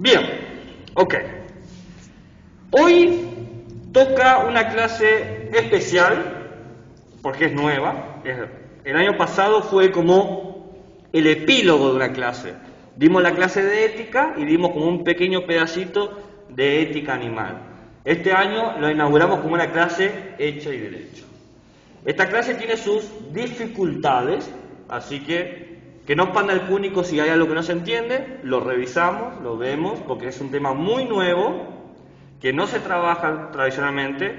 Bien, ok. Hoy toca una clase especial, porque es nueva. El año pasado fue como el epílogo de una clase. Dimos la clase de ética y dimos como un pequeño pedacito de ética animal. Este año lo inauguramos como una clase hecha y derecho. Esta clase tiene sus dificultades, así que no panda el cúnico si hay algo que no se entiende, lo revisamos, lo vemos, porque es un tema muy nuevo, que no se trabaja tradicionalmente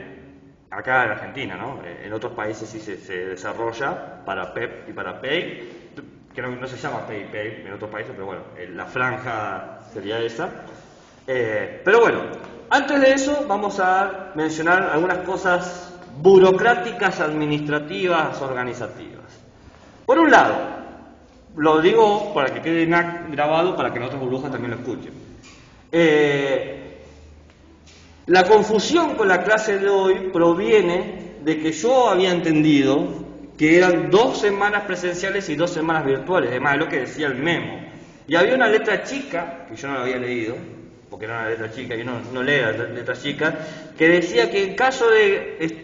acá en Argentina, ¿no? En otros países sí se desarrolla para PEP y para PEI, que no se llama PEI y PEI en otros países, pero bueno, la franja sería esa. Pero bueno, antes de eso vamos a mencionar algunas cosas burocráticas, administrativas, organizativas. Por un lado, lo digo para que quede grabado, para que en otras burbujas también lo escuchen. La confusión con la clase de hoy proviene de que yo había entendido que eran 2 semanas presenciales y 2 semanas virtuales, además de lo que decía el memo. Y había una letra chica, que yo no la había leído, porque era una letra chica, yo no leo las letras chicas, que decía que en caso de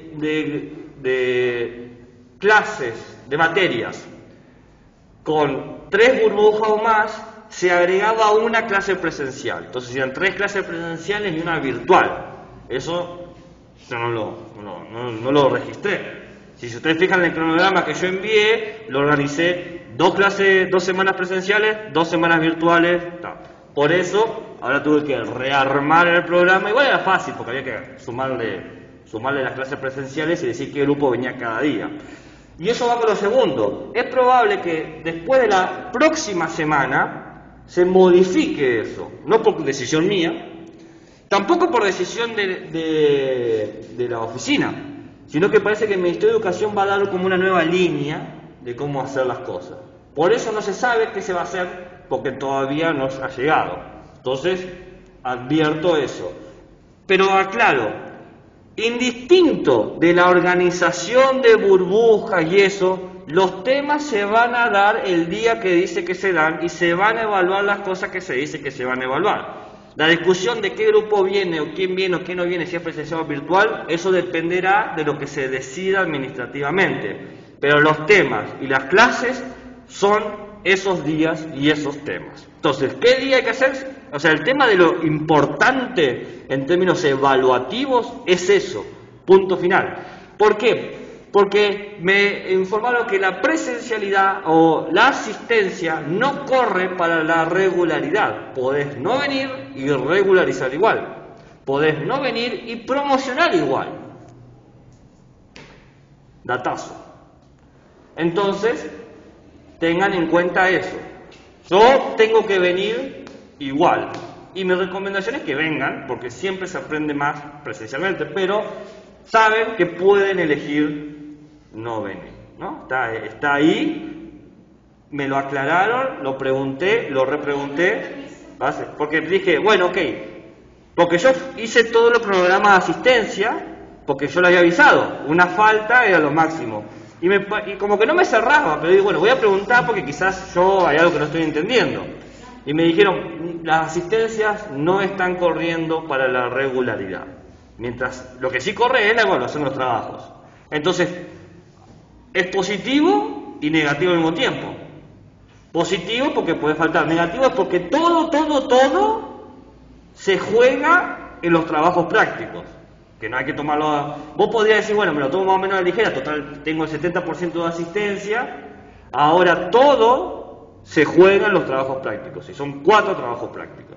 clases, de materias, con 3 burbujas o más, se agregaba una clase presencial. Entonces eran 3 clases presenciales y una virtual. Eso yo no lo registré. Si ustedes fijan en el cronograma que yo envié, lo organicé 2 semanas presenciales, 2 semanas virtuales. Por eso, ahora tuve que rearmar el programa. Igual era fácil, porque había que sumarle las clases presenciales y decir qué grupo venía cada día. Y eso va con lo segundo. Es probable que después de la próxima semana se modifique eso. No por decisión mía, tampoco por decisión de la oficina, sino que parece que el Ministerio de Educación va a dar como una nueva línea de cómo hacer las cosas. Por eso no se sabe qué se va a hacer, porque todavía no ha llegado. Entonces, advierto eso. Pero aclaro, indistinto de la organización de burbujas y eso, los temas se van a dar el día que dice que se dan y se van a evaluar las cosas que se dice que se van a evaluar. La discusión de qué grupo viene o quién no viene, si es presencial o virtual, eso dependerá de lo que se decida administrativamente. Pero los temas y las clases son esos días y esos temas. Entonces, ¿qué día hay que hacer? O sea, el tema de lo importante en términos evaluativos es eso, punto final. ¿Por qué? Porque me informaron que la presencialidad o la asistencia no corre para la regularidad. Podés no venir y regularizar igual. Podés no venir y promocionar igual. Datazo. Entonces, tengan en cuenta eso. Yo tengo que venir igual. Y mi recomendación es que vengan, porque siempre se aprende más presencialmente, pero saben que pueden elegir no venir, ¿no? Está ahí, me lo aclararon, lo pregunté, lo repregunté, porque dije, bueno, ok, porque yo hice todo el programa de asistencia, porque yo lo había avisado, una falta era lo máximo. Y como que no me cerraba, pero digo, bueno, voy a preguntar porque quizás yo hay algo que no estoy entendiendo. Y me dijeron, las asistencias no están corriendo para la regularidad. Mientras lo que sí corre es la evaluación de los trabajos. Entonces, es positivo y negativo al mismo tiempo. Positivo porque puede faltar. Negativo es porque todo se juega en los trabajos prácticos. Que no hay que tomarlo. Vos podrías decir, bueno, me lo tomo más o menos a la ligera, total, tengo el 70% de asistencia. Ahora todo se juega en los trabajos prácticos. Y son 4 trabajos prácticos.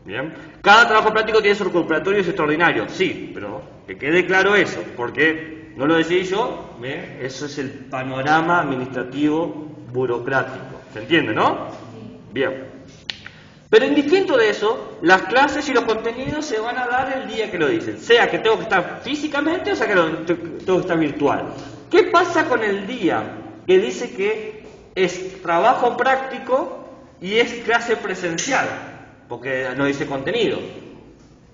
¿Bien? Cada trabajo práctico tiene su recuperatorio y su extraordinario. Sí, pero que quede claro eso, porque no lo decidí yo, ¿bien? Eso es el panorama administrativo burocrático. ¿Se entiende, no? Bien. Pero indistinto de eso, las clases y los contenidos se van a dar el día que lo dicen. Sea que tengo que estar físicamente o sea que tengo que estar virtual. ¿Qué pasa con el día que dice que es trabajo práctico y es clase presencial? Porque no dice contenido.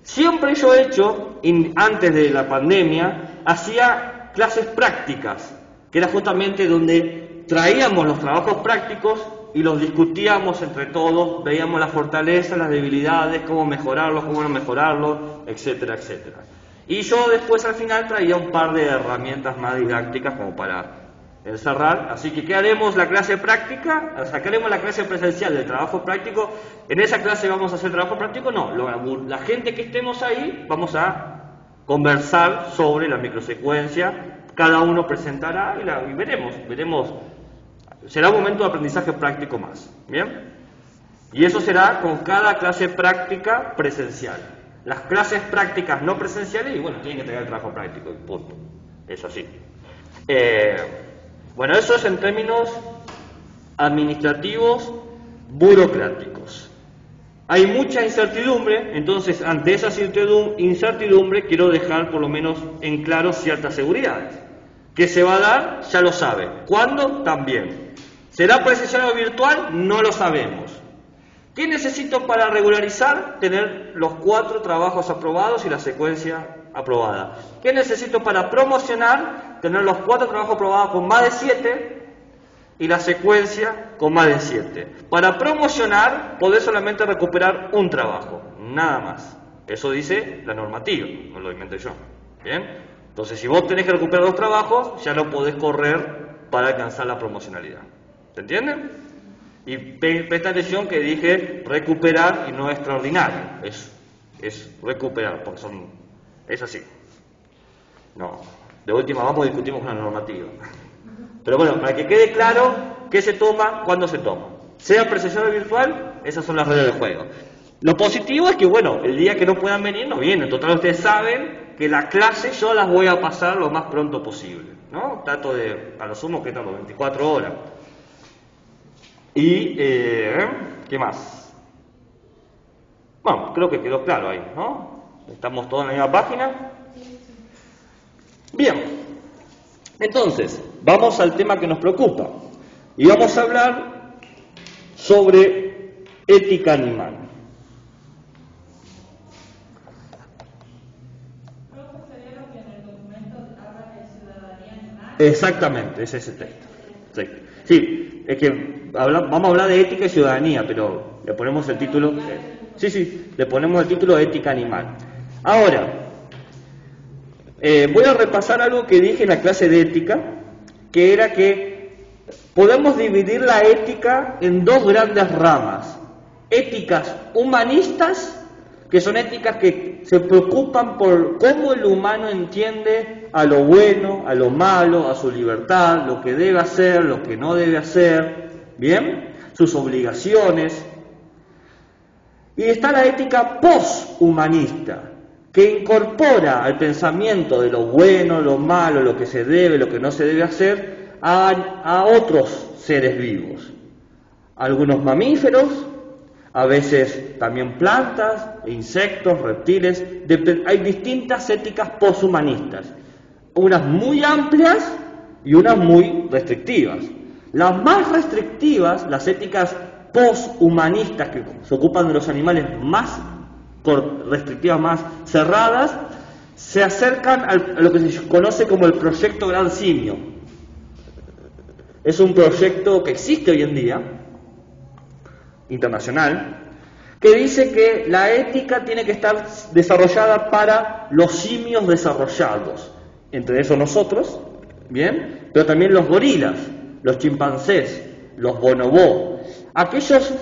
Siempre yo he hecho, antes de la pandemia, hacía clases prácticas, que era justamente donde traíamos los trabajos prácticos y los discutíamos entre todos, veíamos las fortalezas, las debilidades, cómo mejorarlos, cómo no mejorarlos, etcétera, etcétera. Y yo después al final traía un par de herramientas más didácticas como para encerrar. Así que, ¿qué haremos? La clase práctica, sacaremos la clase presencial del trabajo práctico. ¿En esa clase vamos a hacer trabajo práctico? No, la gente que estemos ahí vamos a conversar sobre la microsecuencia, cada uno presentará y veremos. Será un momento de aprendizaje práctico más, ¿bien? Y eso será con cada clase práctica presencial. Las clases prácticas no presenciales, y bueno, tienen que tener el trabajo práctico, y punto. Es así. Bueno, eso es en términos administrativos, burocráticos. Hay mucha incertidumbre, entonces ante esa incertidumbre quiero dejar por lo menos en claro ciertas seguridades. ¿Qué se va a dar? Ya lo sabe. ¿Cuándo? También. ¿Será presencial o virtual? No lo sabemos. ¿Qué necesito para regularizar? Tener los 4 trabajos aprobados y la secuencia aprobada. ¿Qué necesito para promocionar? Tener los 4 trabajos aprobados con más de 7 y la secuencia con más de 7. Para promocionar, podés solamente recuperar un trabajo, nada más. Eso dice la normativa, no lo inventé yo. ¿Bien? Entonces, si vos tenés que recuperar 2 trabajos, ya no podés correr para alcanzar la promocionalidad. ¿Se entiende? Y presta atención que dije recuperar y no extraordinario. Es recuperar, porque es así. No, de última vamos y discutimos con la normativa. Pero bueno, para que quede claro qué se toma, cuándo se toma. Sea presencial o virtual, esas son las reglas del juego. Lo positivo es que, bueno, el día que no puedan venir, no vienen. Total, ustedes saben que la clase yo las voy a pasar lo más pronto posible, ¿no? Trato de, a lo sumo, que tardo 24 horas. Y, ¿qué más? Bueno, creo que quedó claro ahí, ¿no? Estamos todos en la misma página. Bien, entonces, vamos al tema que nos preocupa. Y vamos a hablar sobre ética animal. Exactamente, es ese texto. Sí, es que vamos a hablar de ética y ciudadanía, pero le ponemos el título. Le ponemos el título de ética animal. Ahora, voy a repasar algo que dije en la clase de ética, que era que podemos dividir la ética en 2 grandes ramas: éticas humanistas, que son éticas que se preocupan por cómo el humano entiende a lo bueno, a lo malo, a su libertad, lo que debe hacer, lo que no debe hacer, ¿bien? Sus obligaciones. Y está la ética poshumanista, que incorpora al pensamiento de lo bueno, lo malo, lo que se debe, lo que no se debe hacer, a otros seres vivos. Algunos mamíferos, a veces también plantas, insectos, reptiles. Hay distintas éticas poshumanistas, unas muy amplias y unas muy restrictivas. Las más restrictivas, las éticas poshumanistas, que se ocupan de los animales más restrictivas, más cerradas, se acercan a lo que se conoce como el proyecto Gran Simio. Es un proyecto que existe hoy en día, internacional, que dice que la ética tiene que estar desarrollada para los simios desarrollados, entre esos nosotros, ¿bien? Pero también los gorilas, los chimpancés, los bonobó, aquellos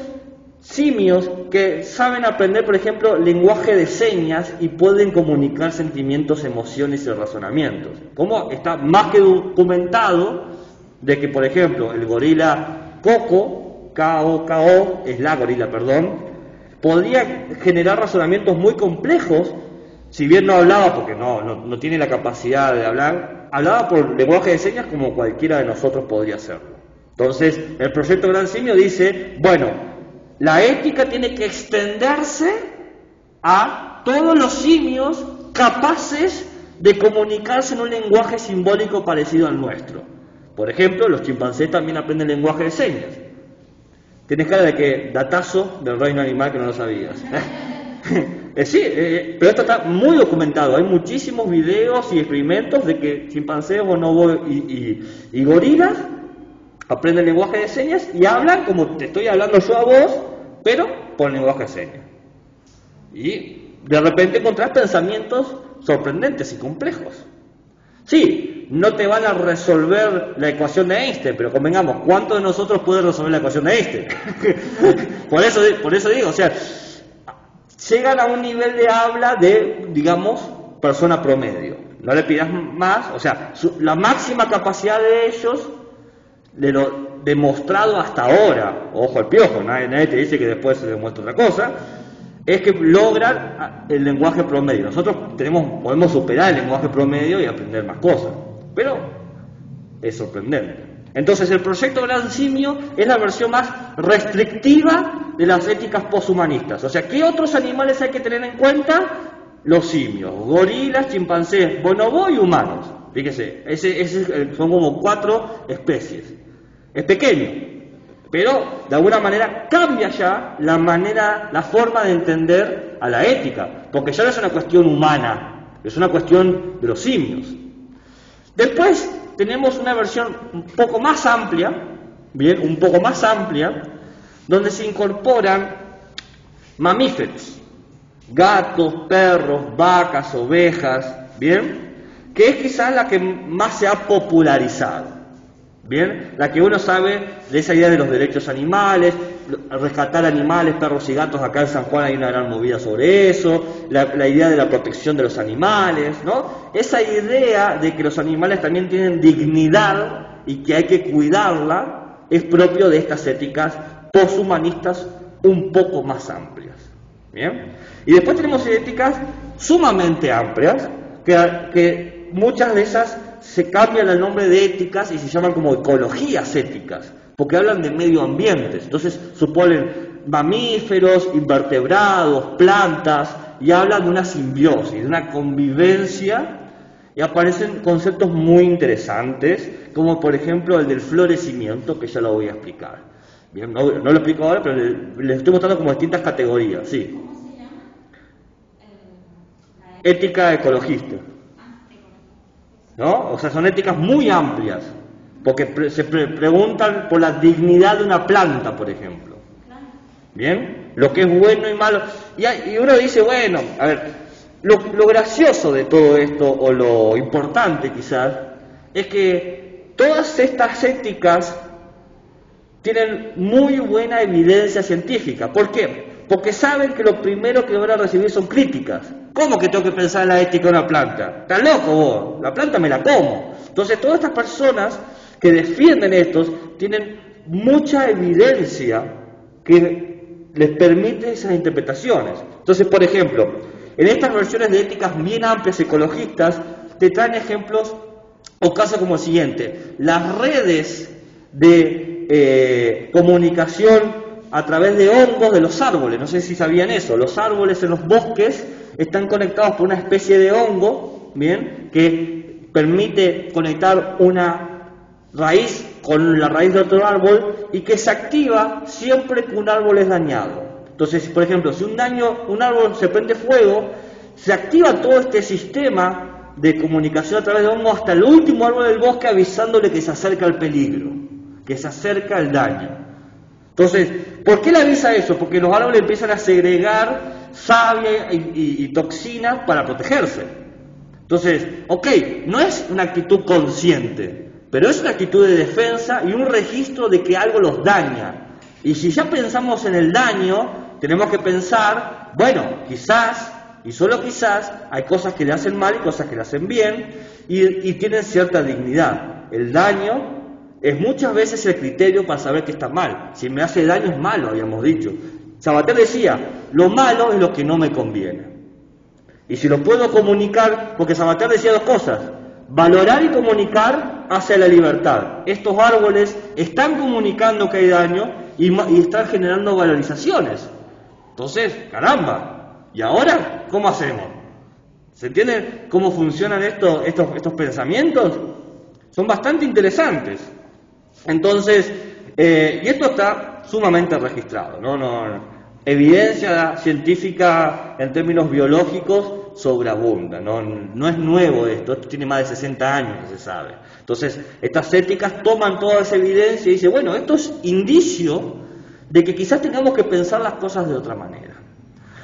simios que saben aprender, por ejemplo, lenguaje de señas y pueden comunicar sentimientos, emociones y razonamientos. Como está más que documentado de que, por ejemplo, el gorila Coco, K-O-K-O, es la gorila, perdón, podría generar razonamientos muy complejos, si bien no hablaba, porque no tiene la capacidad de hablar, hablaba por lenguaje de señas como cualquiera de nosotros podría hacerlo. Entonces, el proyecto Gran Simio dice, bueno, la ética tiene que extenderse a todos los simios capaces de comunicarse en un lenguaje simbólico parecido al nuestro. Por ejemplo, los chimpancés también aprenden lenguaje de señas. Tienes cara de que datazo del reino animal que no lo sabías. Sí, pero esto está muy documentado. Hay muchísimos videos y experimentos de que chimpancés, bonobos y gorilas aprenden lenguaje de señas y hablan como te estoy hablando yo a vos, pero por lenguaje de señas. Y de repente encontrás pensamientos sorprendentes y complejos. Sí, no te van a resolver la ecuación de Einstein, pero convengamos, ¿cuántos de nosotros puede resolver la ecuación de Einstein? por eso digo, o sea, llegan a un nivel de habla de, digamos, persona promedio. No le pidas más, o sea, la máxima capacidad de ellos, de lo demostrado hasta ahora, ojo al piojo, nadie te dice que después se demuestra otra cosa, es que logran el lenguaje promedio. Nosotros podemos superar el lenguaje promedio y aprender más cosas, pero es sorprendente. Entonces el proyecto Gran Simio es la versión más restrictiva de las éticas poshumanistas. O sea, ¿qué otros animales hay que tener en cuenta? Los simios, gorilas, chimpancés, bonobos y humanos. Fíjese, son como 4 especies. Es pequeño, pero de alguna manera cambia ya la forma de entender a la ética, porque ya no es una cuestión humana, es una cuestión de los simios. Después tenemos una versión un poco más amplia, donde se incorporan mamíferos, gatos, perros, vacas, ovejas, ¿bien? Que es quizás la que más se ha popularizado. Bien, la que uno sabe de esa idea de los derechos animales, rescatar animales, perros y gatos. Acá en San Juan hay una gran movida sobre eso, la idea de la protección de los animales, ¿no? Esa idea de que los animales también tienen dignidad y que hay que cuidarla es propio de estas éticas poshumanistas un poco más amplias. Bien, y después tenemos éticas sumamente amplias que muchas de esas se cambian el nombre de éticas y se llaman como ecologías éticas, porque hablan de medio ambiente. Entonces suponen mamíferos, invertebrados, plantas, y hablan de una simbiosis, de una convivencia, y aparecen conceptos muy interesantes, como por ejemplo el del florecimiento, que ya lo voy a explicar. Bien, no lo explico ahora, pero les estoy mostrando como distintas categorías, sí. ¿Cómo se llama? Ética ecologista. ¿No? O sea, son éticas muy amplias, porque se preguntan por la dignidad de una planta, por ejemplo. ¿Bien? Lo que es bueno y malo. Y uno dice, bueno, a ver, lo gracioso de todo esto, o lo importante quizás, es que todas estas éticas tienen muy buena evidencia científica. ¿Por qué? Porque saben que lo primero que van a recibir son críticas. ¿Cómo que tengo que pensar en la ética de una planta? ¿Estás loco vos? La planta me la como. Entonces todas estas personas que defienden estos tienen mucha evidencia que les permite esas interpretaciones. Entonces, por ejemplo, en estas versiones de éticas bien amplias ecologistas, te traen ejemplos o casos como el siguiente. Las redes de comunicación a través de hongos de los árboles. No sé si sabían eso. Los árboles en los bosques están conectados por una especie de hongo, ¿bien?, que permite conectar una raíz con la raíz de otro árbol y que se activa siempre que un árbol es dañado. Entonces, por ejemplo, si un árbol se prende fuego, se activa todo este sistema de comunicación a través de hongo hasta el último árbol del bosque, avisándole que se acerca el peligro, que se acerca el daño. Entonces, ¿por qué le avisa eso? Porque los árboles empiezan a segregar savia y toxinas para protegerse. Entonces, ok, no es una actitud consciente, pero es una actitud de defensa y un registro de que algo los daña. Y si ya pensamos en el daño, tenemos que pensar, bueno, quizás, y solo quizás, hay cosas que le hacen mal y cosas que le hacen bien, y tienen cierta dignidad. El daño es muchas veces el criterio para saber que está mal. Si me hace daño es malo, habíamos dicho. Sabater decía, lo malo es lo que no me conviene. Y si lo puedo comunicar, porque Sabater decía dos cosas, valorar y comunicar hacia la libertad. Estos árboles están comunicando que hay daño y están generando valorizaciones. Entonces, caramba, ¿y ahora cómo hacemos? ¿Se entiende cómo funcionan estos pensamientos? Son bastante interesantes. Entonces, y esto está sumamente registrado, ¿no? evidencia científica en términos biológicos sobreabunda, no es nuevo esto tiene más de 60 años que se sabe. Entonces, estas éticas toman toda esa evidencia y dicen, bueno, esto es indicio de que quizás tengamos que pensar las cosas de otra manera.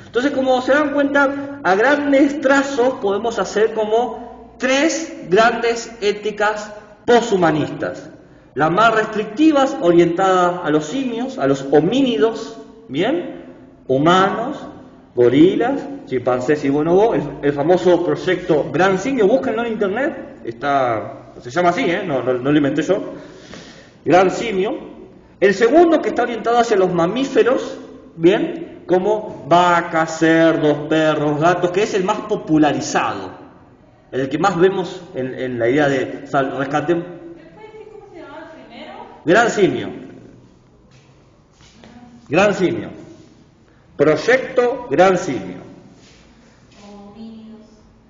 Entonces, como se dan cuenta, a grandes trazos podemos hacer como 3 grandes éticas poshumanistas. Las más restrictivas, orientadas a los simios, a los homínidos, ¿bien? Humanos, gorilas, chimpancés y bonobos, el famoso proyecto Gran Simio, búsquenlo en internet, se llama así, no lo inventé yo, Gran Simio. El segundo, que está orientado hacia los mamíferos, ¿bien? Como vacas, cerdos, perros, gatos, que es el más popularizado, el que más vemos en la idea de rescate. ¿Cómo se llamaba el primero? Gran Simio. Gran Simio. Proyecto Gran Simio. Homínidos.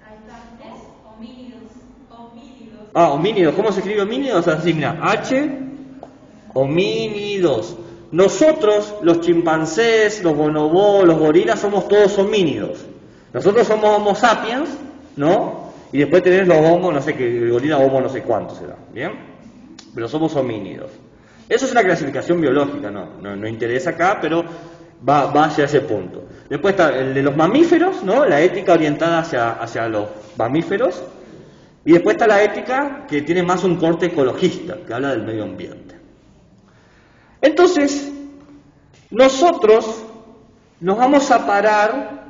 Ahí está. ¿Es? Homínidos. Homínidos. Homínidos. ¿Cómo se escribe homínidos? Así, mira. H. Homínidos. Nosotros, los chimpancés, los bonobos, los gorilas, somos todos homínidos. Nosotros somos Homo sapiens, ¿no? Y después tenés los Homo, no sé qué, el gorila Homo no sé cuánto será, ¿bien? Pero somos homínidos. Eso es una clasificación biológica, no interesa acá, pero va hacia ese punto. Después está el de los mamíferos, ¿no? La ética orientada hacia los mamíferos. Y después está la ética que tiene más un corte ecologista, que habla del medio ambiente. Entonces, nosotros nos vamos a parar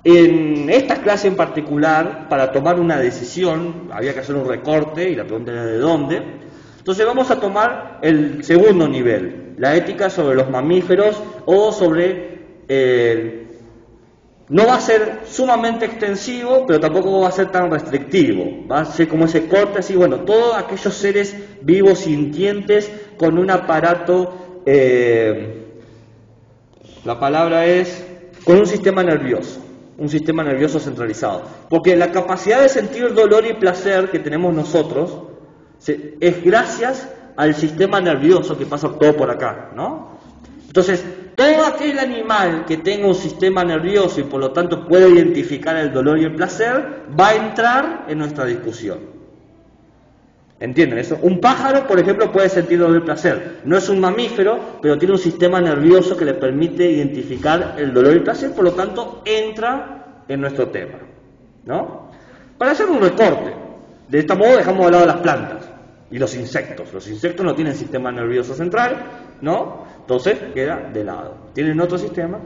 en esta clase en particular para tomar una decisión. Había que hacer un recorte y la pregunta era de dónde. Entonces vamos a tomar el segundo nivel, la ética sobre los mamíferos o sobre... no va a ser sumamente extensivo, pero tampoco va a ser tan restrictivo. Va a ser como ese corte así, bueno, todos aquellos seres vivos, sintientes, con un aparato, la palabra es, con un sistema nervioso centralizado. Porque la capacidad de sentir dolor y placer que tenemos nosotros es gracias al sistema nervioso que pasa todo por acá, ¿no? Entonces, todo aquel animal que tenga un sistema nervioso y por lo tanto puede identificar el dolor y el placer, va a entrar en nuestra discusión. ¿Entienden eso? Un pájaro, por ejemplo, puede sentir dolor y placer. No es un mamífero, pero tiene un sistema nervioso que le permite identificar el dolor y el placer, por lo tanto, entra en nuestro tema, ¿no? Para hacer un recorte, de este modo dejamos de lado las plantas y los insectos. Los insectos no tienen sistema nervioso central, ¿no? Entonces queda de lado. Tienen otro sistema.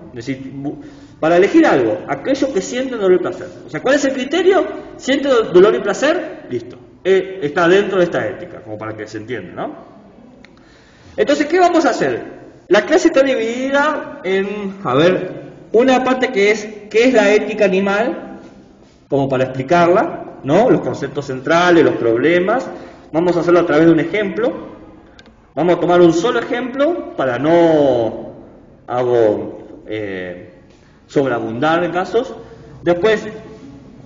Para elegir algo, aquello que sienten dolor y placer. O sea, ¿cuál es el criterio? ¿Siente dolor y placer? Listo. Está dentro de esta ética, como para que se entienda, ¿no? Entonces, ¿qué vamos a hacer? La clase está dividida en, una parte que es, ¿qué es la ética animal? Como para explicarla, ¿no? Los conceptos centrales, los problemas. Vamos a hacerlo a través de un ejemplo. Vamos a tomar un solo ejemplo para no sobreabundar en casos. Después,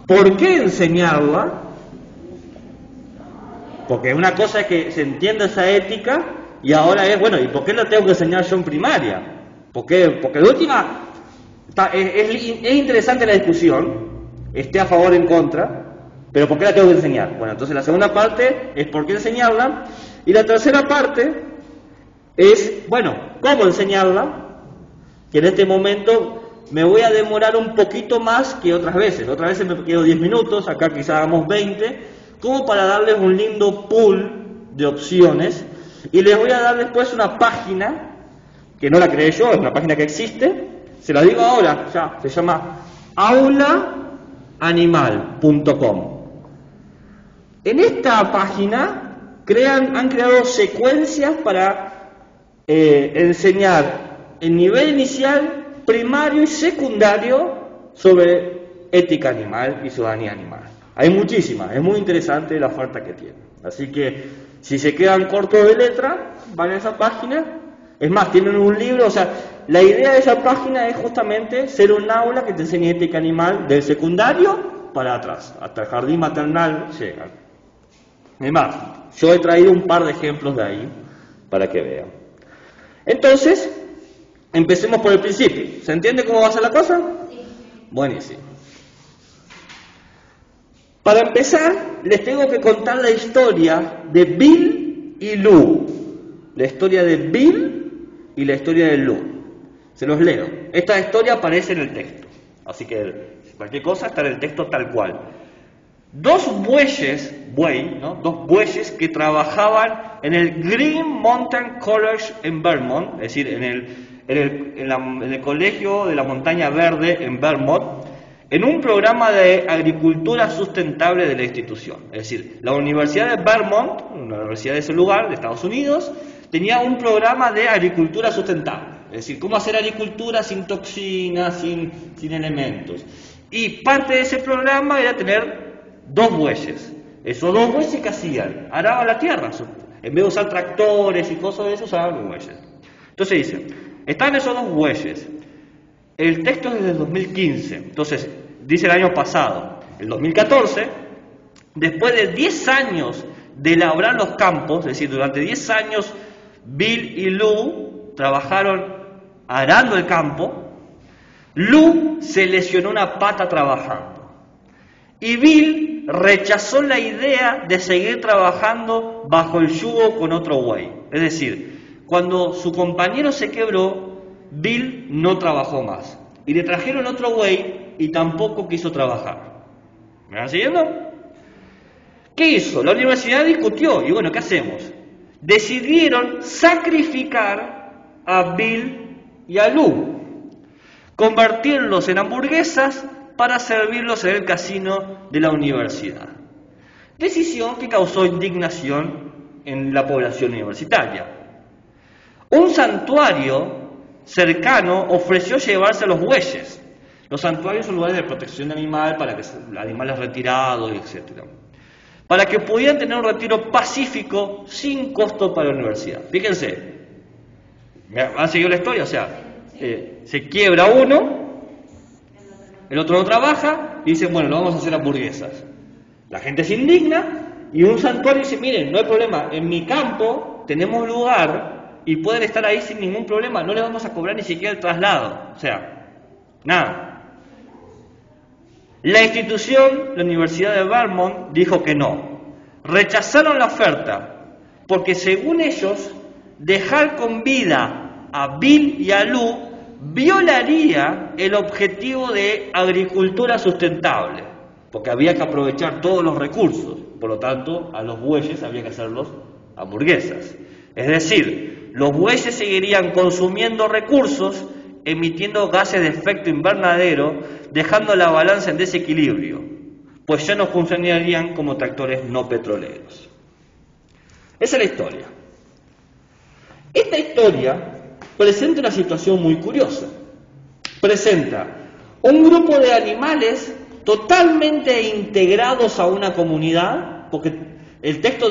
¿por qué enseñarla? Porque una cosa es que se entienda esa ética y ahora es, bueno, ¿y por qué la tengo que enseñar yo en primaria? Porque de última, es interesante la discusión, esté a favor o en contra, pero ¿por qué la tengo que enseñar? Bueno, entonces la segunda parte es por qué enseñarla, y la tercera parte es, bueno, ¿cómo enseñarla? Que en este momento me voy a demorar un poquito más que otras veces. Otras veces me quedo 10 minutos, acá quizá hagamos 20, como para darles un lindo pool de opciones, y les voy a dar después una página, que no la creé yo, es una página que existe, se la digo ahora, ya, se llama aulaanimal.com. En esta página han creado secuencias para enseñar en nivel inicial, primario y secundario sobre ética animal y ciudadanía animal. Hay muchísimas, es muy interesante la oferta que tiene. Así que si se quedan cortos de letra, van a esa página. Es más, tienen un libro, o sea, la idea de esa página es justamente ser un aula que te enseñe ética animal del secundario para atrás, hasta el jardín maternal llegan. Es más, yo he traído un par de ejemplos de ahí para que vean. Entonces, Empecemos por el principio. ¿Se entiende cómo va a ser la cosa? Sí. Buenísimo. Para empezar, les tengo que contar la historia de Bill y Lou. La historia de Bill y la historia de Lou. Se los leo. Esta historia aparece en el texto. Así que cualquier cosa está en el texto tal cual. Dos bueyes que trabajaban en el Green Mountain College en Vermont, es decir, en el colegio de la montaña verde en Vermont, en un programa de agricultura sustentable de la institución. Es decir, la Universidad de Vermont, una universidad de ese lugar, de Estados Unidos, tenía un programa de agricultura sustentable. Es decir, cómo hacer agricultura sin toxinas, sin elementos. Y parte de ese programa era tener dos bueyes. Esos dos bueyes, ¿qué hacían? Araban la tierra. En vez de usar tractores y cosas de eso, usaban los bueyes. Entonces dice, están esos dos bueyes. El texto es desde el 2015. Entonces, dice el año pasado. El 2014, después de 10 años de labrar los campos, es decir, durante 10 años Bill y Lou trabajaron arando el campo. Lou se lesionó una pata trabajando. Y Bill rechazó la idea de seguir trabajando bajo el yugo con otro buey. Es decir, cuando su compañero se quebró, Bill no trabajó más. Y le trajeron otro buey y tampoco quiso trabajar. ¿Me van siguiendo? ¿Qué hizo? La universidad discutió. Y bueno, ¿qué hacemos? Decidieron sacrificar a Bill y a Lou. Convertirlos en hamburguesas para servirlos en el casino de la universidad. Decisión que causó indignación en la población universitaria. Un santuario cercano ofreció llevarse a los bueyes. Los santuarios son lugares de protección de animal para que animales retirados, etc. Para que pudieran tener un retiro pacífico sin costo para la universidad. Fíjense, ¿han seguido la historia? O sea, se quiebra uno, el otro no trabaja y dicen, bueno, lo vamos a hacer hamburguesas. La gente se indigna y un santuario dice, miren, no hay problema, en mi campo tenemos lugar y pueden estar ahí sin ningún problema, no les vamos a cobrar ni siquiera el traslado. O sea, nada. La institución, la Universidad de Vermont, dijo que no. Rechazaron la oferta porque según ellos, dejar con vida a Bill y a Lou violaría el objetivo de agricultura sustentable, porque había que aprovechar todos los recursos, por lo tanto a los bueyes había que hacerlos hamburguesas. Es decir, los bueyes seguirían consumiendo recursos, emitiendo gases de efecto invernadero, dejando la balanza en desequilibrio, pues ya no funcionarían como tractores no petroleros. Esa es la historia. Esta historia presenta una situación muy curiosa. Presenta un grupo de animales totalmente integrados a una comunidad, porque el texto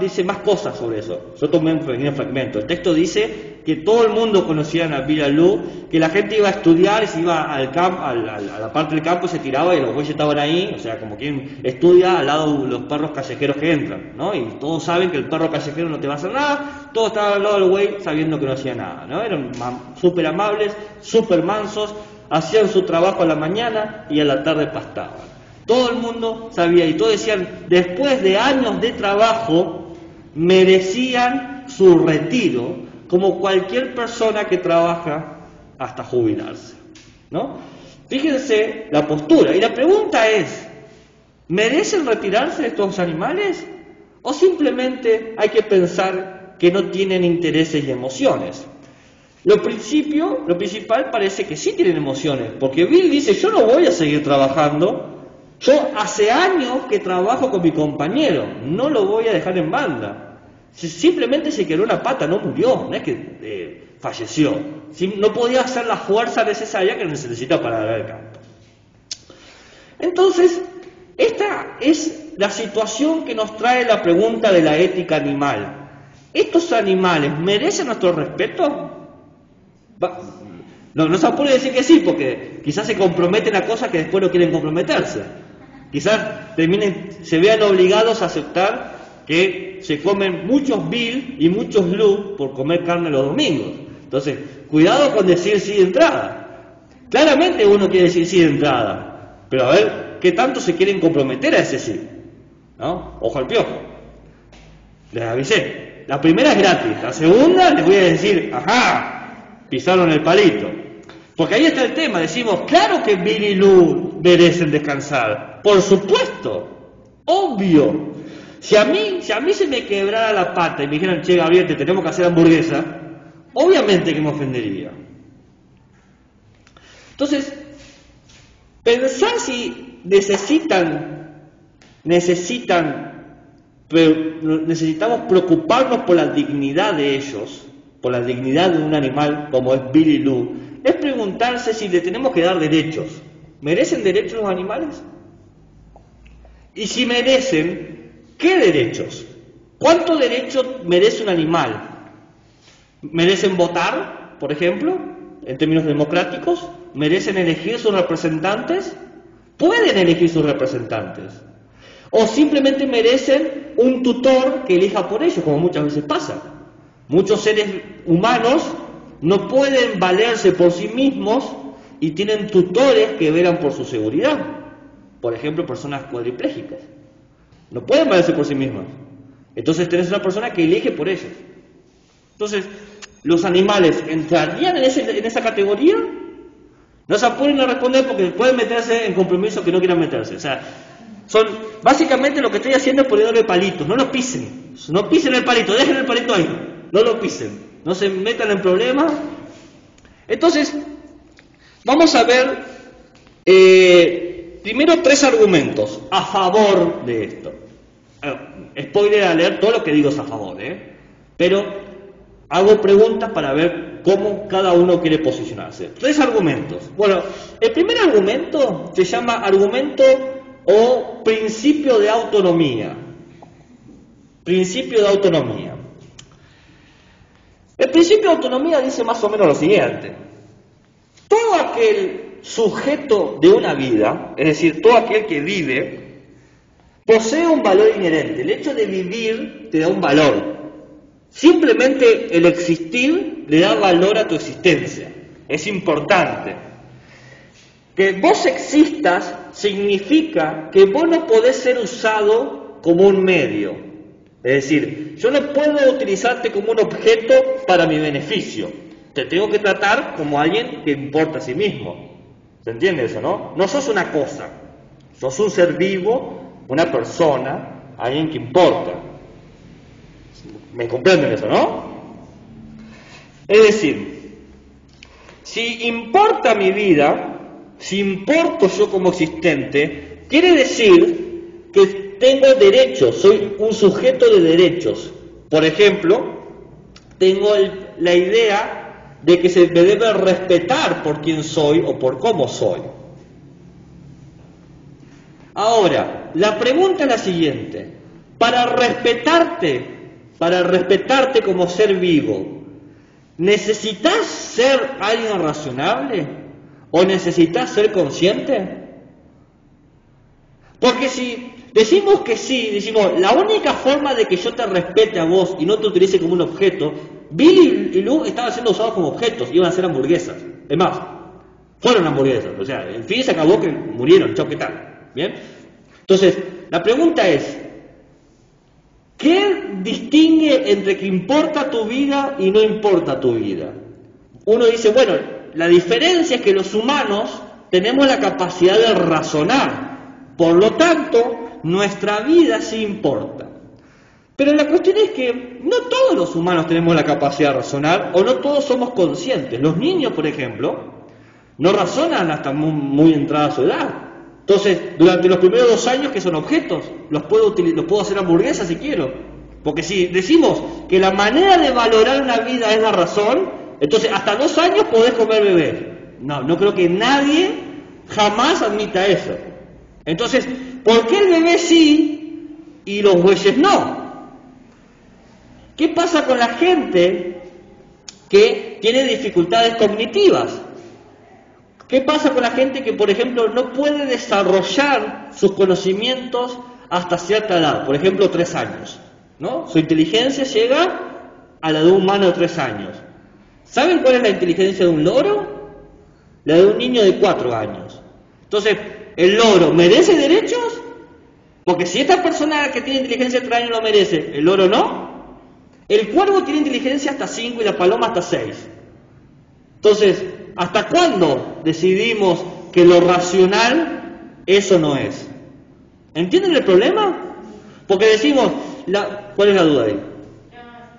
dice más cosas sobre eso. Yo tomé un pequeño fragmento. El texto dice que todo el mundo conocía a Bill y Lou, que la gente iba a estudiar, se iba al campo, a la parte del campo, se tiraba y los bueyes estaban ahí, o sea, como quien estudia al lado de los perros callejeros que entran, ¿no? Y todos saben que el perro callejero no te va a hacer nada, todos estaban al lado del buey sabiendo que no hacía nada, ¿no? Eran súper amables, súper mansos, hacían su trabajo a la mañana y a la tarde pastaban. Todo el mundo sabía y todos decían, después de años de trabajo, merecían su retiro, como cualquier persona que trabaja hasta jubilarse, ¿no? Fíjense la postura. Y la pregunta es, ¿merecen retirarse estos animales? ¿O simplemente hay que pensar que no tienen intereses y emociones? Lo principal parece que sí tienen emociones, porque Bill dice, yo no voy a seguir trabajando. Yo hace años que trabajo con mi compañero, no lo voy a dejar en banda. Simplemente se quebró una pata, no murió, no es que falleció. No podía hacer la fuerza necesaria que se necesita para arar el campo. Entonces, esta es la situación que nos trae la pregunta de la ética animal. ¿Estos animales merecen nuestro respeto? No se puede decir que sí, porque quizás se comprometen a cosas que después no quieren comprometerse. Quizás se vean obligados a aceptar que se comen muchos Bill y muchos Lou por comer carne los domingos. Entonces, cuidado con decir sí de entrada. Claramente uno quiere decir sí de entrada, pero a ver qué tanto se quieren comprometer a ese sí, ¿no? Ojo al piojo. Les avisé. La primera es gratis, la segunda les voy a decir, ajá, pisaron el palito. Porque ahí está el tema, decimos, claro que Billy y Lou merecen descansar, por supuesto, obvio. Si a mí se me quebrara la pata y me dijeran, che, Gabriel, te tenemos que hacer hamburguesa, obviamente que me ofendería. Entonces, pensar si necesitamos preocuparnos por la dignidad de ellos, por la dignidad de un animal como es Billy Lou, es preguntarse si le tenemos que dar derechos. ¿Merecen derechos los animales? Y si merecen, ¿qué derechos? ¿Cuántos derechos merece un animal? ¿Merecen votar, por ejemplo, en términos democráticos? ¿Merecen elegir sus representantes? ¿Pueden elegir sus representantes? ¿O simplemente merecen un tutor que elija por ellos, como muchas veces pasa? Muchos seres humanos no pueden valerse por sí mismos y tienen tutores que velan por su seguridad. Por ejemplo, personas cuadriplégicas. No pueden valerse por sí mismas. Entonces tenés una persona que elige por ellos. Entonces, ¿los animales entrarían en esa categoría? No se apuren a responder porque pueden meterse en compromisos que no quieran meterse. O sea, básicamente lo que estoy haciendo es poniéndole palitos. No lo pisen. No pisen el palito. Dejen el palito ahí. No lo pisen. No se metan en problemas. Entonces, vamos a ver primero 3 argumentos a favor de esto. Spoiler a leer, todo lo que digo es a favor, pero hago preguntas para ver cómo cada uno quiere posicionarse. 3 argumentos. Bueno, el primer argumento se llama argumento o principio de autonomía. Principio de autonomía. El principio de autonomía dice más o menos lo siguiente: todo aquel sujeto de una vida, es decir, todo aquel que vive, posee un valor inherente. El hecho de vivir te da un valor. Simplemente el existir le da valor a tu existencia. Es importante. Que vos existas significa que vos no podés ser usado como un medio. Es decir, yo no puedo utilizarte como un objeto para mi beneficio. Te tengo que tratar como alguien que importa a sí mismo. ¿Se entiende eso, no? No sos una cosa. Sos un ser vivo, una persona, alguien que importa. ¿Me comprenden eso, no? Es decir, si importa mi vida, si importo yo como existente, quiere decir que tengo derechos, soy un sujeto de derechos. Por ejemplo, tengo la idea de que se me debe respetar por quién soy o por cómo soy. Ahora, la pregunta es la siguiente: para respetarte como ser vivo, ¿necesitas ser alguien razonable o necesitas ser consciente? Porque si decimos que sí, decimos, la única forma de que yo te respete a vos y no te utilice como un objeto, Billy y Lou estaban siendo usados como objetos, iban a ser hamburguesas. Es más, fueron hamburguesas, o sea, el fin se acabó que murieron, chao, ¿qué tal? ¿Bien? Entonces, la pregunta es, ¿qué distingue entre que importa tu vida y no importa tu vida? Uno dice, bueno, la diferencia es que los humanos tenemos la capacidad de razonar. Por lo tanto, nuestra vida sí importa. Pero la cuestión es que no todos los humanos tenemos la capacidad de razonar o no todos somos conscientes. Los niños, por ejemplo, no razonan hasta muy entrada su edad. Entonces, durante los primeros 2 años, que son objetos, los puedo hacer hamburguesas si quiero. Porque si decimos que la manera de valorar una vida es la razón, entonces hasta 2 años podés comer bebé. No creo que nadie jamás admita eso. Entonces, ¿por qué el bebé sí y los bueyes no? ¿Qué pasa con la gente que tiene dificultades cognitivas? ¿Qué pasa con la gente que, por ejemplo, no puede desarrollar sus conocimientos hasta cierta edad? Por ejemplo, 3 años, ¿no? Su inteligencia llega a la de un humano de 3 años. ¿Saben cuál es la inteligencia de un loro? La de un niño de 4 años. Entonces, ¿el loro merece derechos? Porque si esta persona que tiene inteligencia de 3 años lo merece, ¿el loro no? El cuervo tiene inteligencia hasta 5 y la paloma hasta 6. Entonces, ¿hasta cuándo decidimos que lo racional eso no es? ¿Entienden el problema? Porque decimos, ¿cuál es la duda ahí?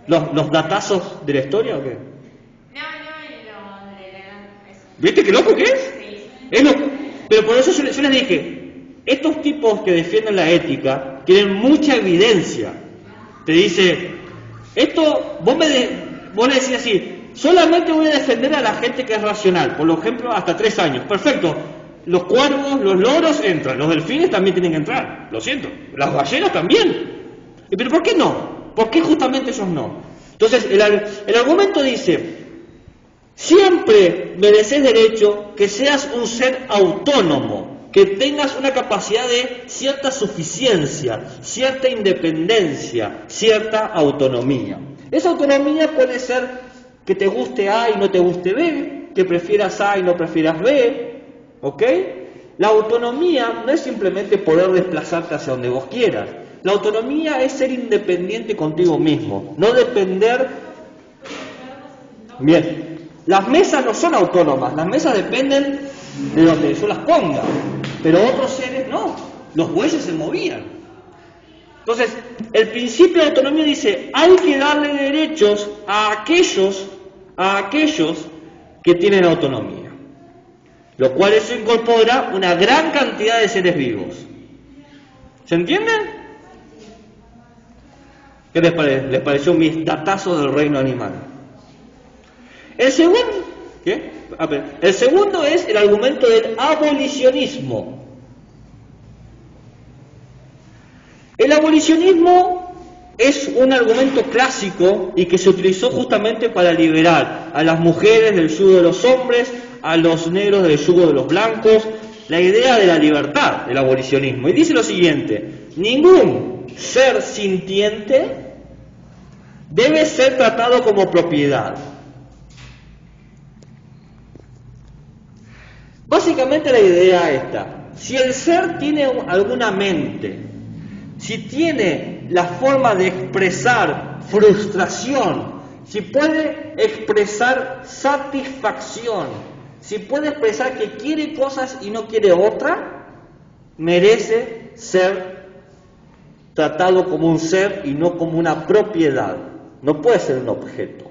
¿Los datazos de la historia o qué? ¿Viste qué loco que es? Pero por eso yo les dije, estos tipos que defienden la ética tienen mucha evidencia. Te dice, esto, vos le decís así, solamente voy a defender a la gente que es racional, por ejemplo, hasta 3 años. Perfecto, los cuervos, los loros entran, los delfines también tienen que entrar, lo siento, las ballenas también. ¿Pero por qué no? ¿Por qué justamente ellos no? Entonces, el argumento dice, siempre mereces derecho que seas un ser autónomo, que tengas una capacidad de cierta suficiencia, cierta independencia, cierta autonomía. Esa autonomía puede ser que te guste A y no te guste B, que prefieras A y no prefieras B, ¿ok? La autonomía no es simplemente poder desplazarte hacia donde vos quieras. La autonomía es ser independiente contigo mismo, no depender. Bien, las mesas no son autónomas, las mesas dependen de donde yo las ponga, pero otros seres no, los bueyes se movían. Entonces, el principio de autonomía dice, hay que darle derechos a aquellos que tienen autonomía, lo cual eso incorpora una gran cantidad de seres vivos. ¿Se entiende? ¿Qué les parece? ¿Les pareció mis datazos del reino animal? El segundo es el argumento del abolicionismo. El abolicionismo es un argumento clásico y que se utilizó justamente para liberar a las mujeres del yugo de los hombres, a los negros del yugo de los blancos, la idea de la libertad, el abolicionismo. Y dice lo siguiente, ningún ser sintiente debe ser tratado como propiedad. Básicamente la idea esta, si el ser tiene alguna mente, si tiene la forma de expresar frustración, si puede expresar satisfacción, si puede expresar que quiere cosas y no quiere otra, merece ser tratado como un ser y no como una propiedad. No puede ser un objeto,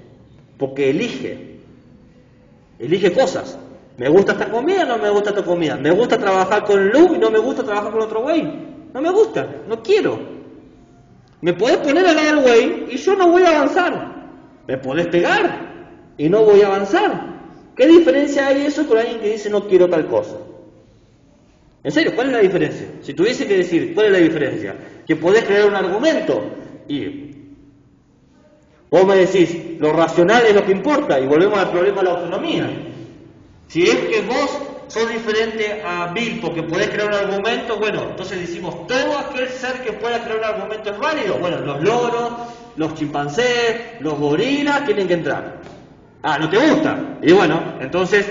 porque elige cosas. ¿Me gusta esta comida o no me gusta esta comida? ¿Me gusta trabajar con Lu y no me gusta trabajar con otro güey? No me gusta, no quiero. Me podés poner al lado del güey y yo no voy a avanzar. Me podés pegar y no voy a avanzar. ¿Qué diferencia hay eso con alguien que dice no quiero tal cosa? En serio, ¿cuál es la diferencia? Si tuviese que decir, ¿cuál es la diferencia? Que podés crear un argumento y vos me decís, lo racional es lo que importa y volvemos al problema de la autonomía. Si es que vos sos diferente a Bill porque podés crear un argumento, bueno, entonces decimos, todo aquel ser que pueda crear un argumento es válido. Bueno, los loros, los chimpancés, los gorilas tienen que entrar. Ah, ¿no te gusta? Y bueno, entonces,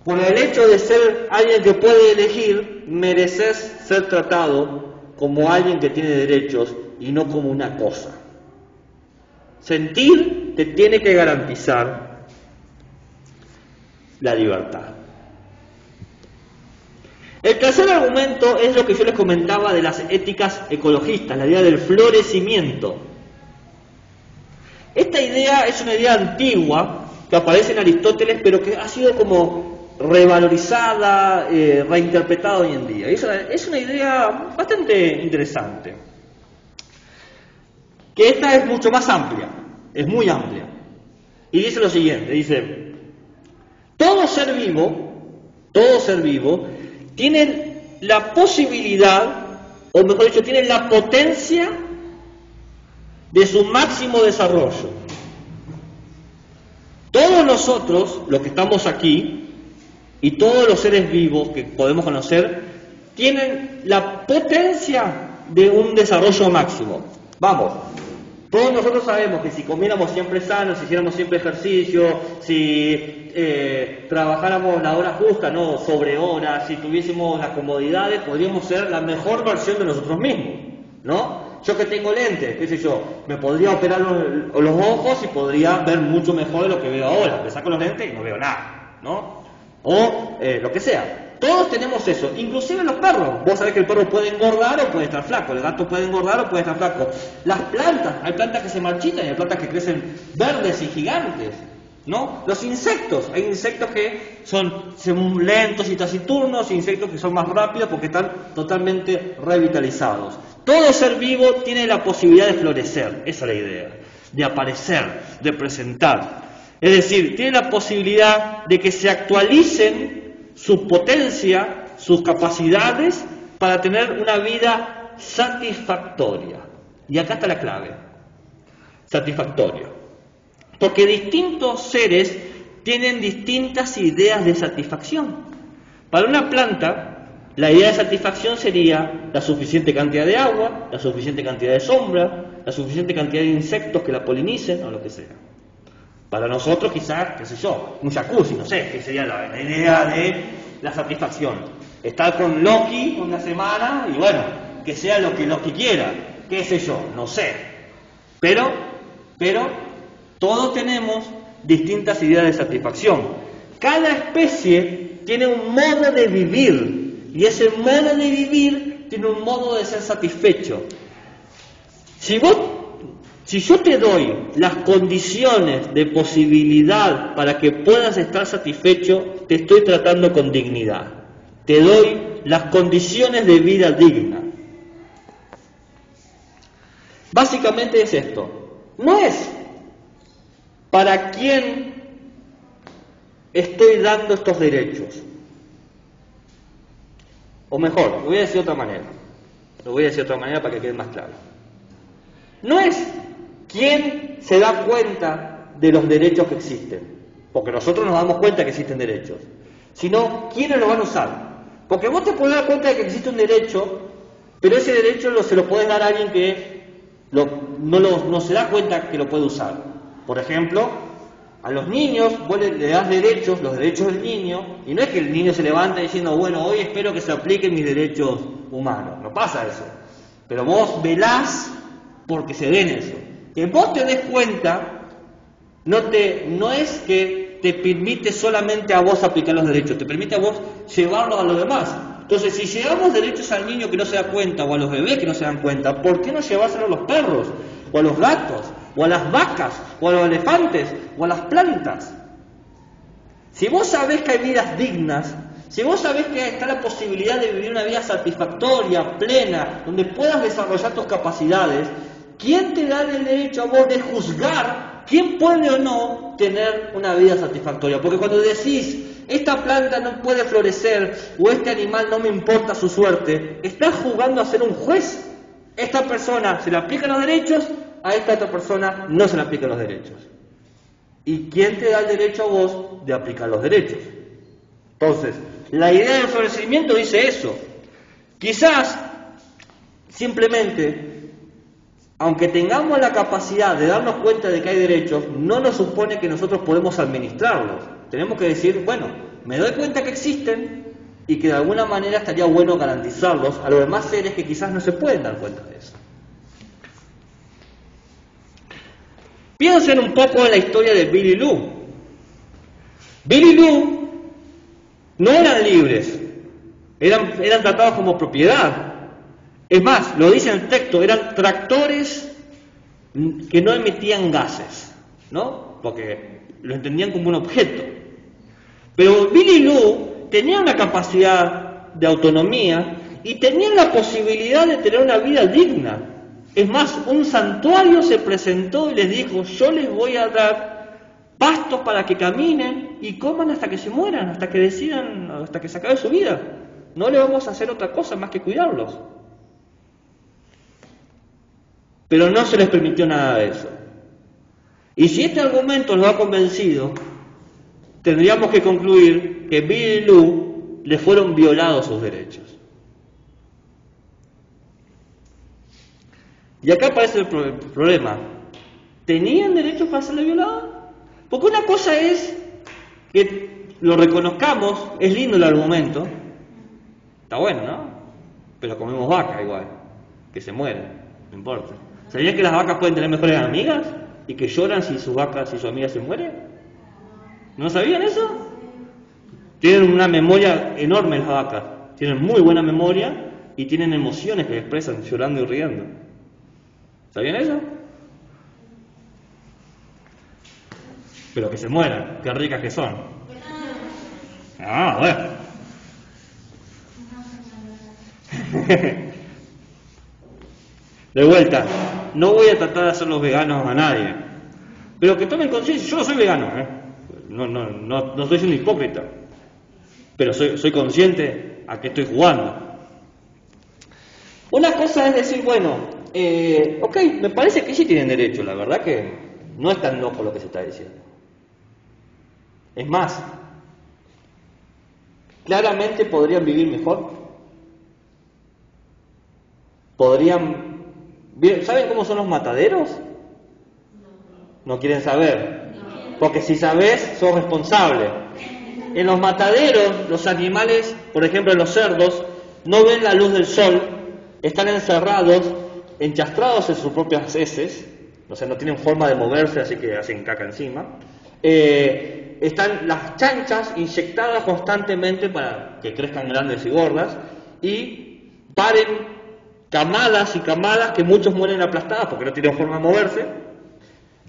por el hecho de ser alguien que puede elegir, mereces ser tratado como alguien que tiene derechos y no como una cosa. Sentir te tiene que garantizar la libertad. El tercer argumento es lo que yo les comentaba de las éticas ecologistas, la idea del florecimiento. Esta idea es una idea antigua que aparece en Aristóteles, pero que ha sido como revalorizada, reinterpretada hoy en día. Es una idea bastante interesante. Que esta es mucho más amplia, es muy amplia. Y dice lo siguiente, dice, todo ser vivo tiene la posibilidad, o mejor dicho, tiene la potencia de su máximo desarrollo. Todos nosotros, los que estamos aquí, y todos los seres vivos que podemos conocer, tienen la potencia de un desarrollo máximo. Vamos, Todos nosotros sabemos que si comiéramos siempre sano, si hiciéramos siempre ejercicio, si trabajáramos la hora justa, no sobre horas, si tuviésemos las comodidades, podríamos ser la mejor versión de nosotros mismos, ¿no? Yo que tengo lentes, qué sé yo, me podría operar los ojos y podría ver mucho mejor de lo que veo ahora. Me saco los lentes y no veo nada, ¿no? O lo que sea. Todos tenemos eso, inclusive los perros. Vos sabés que el perro puede engordar o puede estar flaco, el gato puede engordar o puede estar flaco. Las plantas, hay plantas que se marchitan y hay plantas que crecen verdes y gigantes, ¿no? Los insectos, hay insectos que son lentos y taciturnos, insectos que son más rápidos porque están totalmente revitalizados. Todo ser vivo tiene la posibilidad de florecer, esa es la idea, de aparecer, de presentar. Es decir, tiene la posibilidad de que se actualicen su potencia, sus capacidades para tener una vida satisfactoria. Y acá está la clave, satisfactoria. Porque distintos seres tienen distintas ideas de satisfacción. Para una planta, la idea de satisfacción sería la suficiente cantidad de agua, la suficiente cantidad de sombra, la suficiente cantidad de insectos que la polinicen o lo que sea. Para nosotros quizás, qué sé yo, un jacuzzi, no sé, qué sería la idea de la satisfacción. Estar con Loki una semana y bueno, que sea lo que Loki quiera, qué sé yo, no sé. Pero todos tenemos distintas ideas de satisfacción. Cada especie tiene un modo de vivir y ese modo de vivir tiene un modo de ser satisfecho. Si yo te doy las condiciones de posibilidad para que puedas estar satisfecho, te estoy tratando con dignidad. Te doy las condiciones de vida digna. Básicamente es esto. No es para quién estoy dando estos derechos. O mejor, lo voy a decir de otra manera. Lo voy a decir de otra manera para que quede más claro. No es quién se da cuenta de los derechos que existen, porque nosotros nos damos cuenta que existen derechos, sino quiénes los van a usar. Porque vos te podés dar cuenta de que existe un derecho, pero ese derecho se lo podés dar a alguien que no se da cuenta que lo puede usar. Por ejemplo, a los niños vos le das derechos, los derechos del niño, y no es que el niño se levanta diciendo, bueno, hoy espero que se apliquen mis derechos humanos. No pasa eso. Pero vos velás porque se den eso. Que vos te des cuenta, no es que te permite solamente a vos aplicar los derechos, te permite a vos llevarlos a los demás. Entonces, si llevamos derechos al niño que no se da cuenta, o a los bebés que no se dan cuenta, ¿por qué no llevárselo a los perros, o a los gatos, o a las vacas, o a los elefantes, o a las plantas? Si vos sabés que hay vidas dignas, si vos sabés que está la posibilidad de vivir una vida satisfactoria, plena, donde puedas desarrollar tus capacidades, ¿quién te da el derecho a vos de juzgar quién puede o no tener una vida satisfactoria? Porque cuando decís, esta planta no puede florecer, o este animal no me importa su suerte, estás jugando a ser un juez. Esta persona se le aplican los derechos, a esta otra persona no se le aplican los derechos. ¿Y quién te da el derecho a vos de aplicar los derechos? Entonces, la idea del florecimiento dice eso. Quizás, simplemente, aunque tengamos la capacidad de darnos cuenta de que hay derechos, no nos supone que nosotros podemos administrarlos. Tenemos que decir, bueno, me doy cuenta que existen y que de alguna manera estaría bueno garantizarlos a los demás seres que quizás no se pueden dar cuenta de eso. Piensen un poco en la historia de Billy Lou. Billy Lou no eran libres, eran tratados como propiedad. Es más, lo dice en el texto, eran tractores que no emitían gases, ¿no? Porque lo entendían como un objeto. Pero Billy Lou tenía una capacidad de autonomía y tenían la posibilidad de tener una vida digna. Es más, un santuario se presentó y les dijo, yo les voy a dar pastos para que caminen y coman hasta que se mueran, hasta que decidan, hasta que se acabe su vida. No le vamos a hacer otra cosa más que cuidarlos. Pero no se les permitió nada de eso. Y si este argumento nos ha convencido, tendríamos que concluir que Billy Lou le fueron violados sus derechos. Y acá aparece el problema. ¿tenían derecho para ser violados? Porque una cosa es que lo reconozcamos, es lindo el argumento, está bueno, ¿no? Pero comemos vaca igual, que se mueren, no importa. ¿Sabían que las vacas pueden tener mejores amigas? ¿Y que lloran si sus amigas se mueren? ¿No sabían eso? Tienen una memoria enorme las vacas, tienen muy buena memoria y tienen emociones que expresan llorando y riendo. ¿Sabían eso? Pero que se mueran, qué ricas que son. Ah, bueno. De vuelta, no voy a tratar de hacer los veganos a nadie, pero que tomen conciencia. Yo no soy vegano, no estoy siendo hipócrita, pero soy consciente a qué estoy jugando. Una cosa es decir, bueno, ok, me parece que sí tienen derecho, la verdad que no es tan loco lo que se está diciendo. Es más, claramente podrían vivir mejor. ¿Saben cómo son los mataderos? No quieren saber, porque si sabes, sos responsable. En los mataderos, los animales, por ejemplo en los cerdos, no ven la luz del sol, están encerrados, enchastrados en sus propias heces, o sea, no tienen forma de moverse, así que hacen caca encima. Están las chanchas inyectadas constantemente para que crezcan grandes y gordas, y paren camadas y camadas que muchos mueren aplastadas porque no tienen forma de moverse,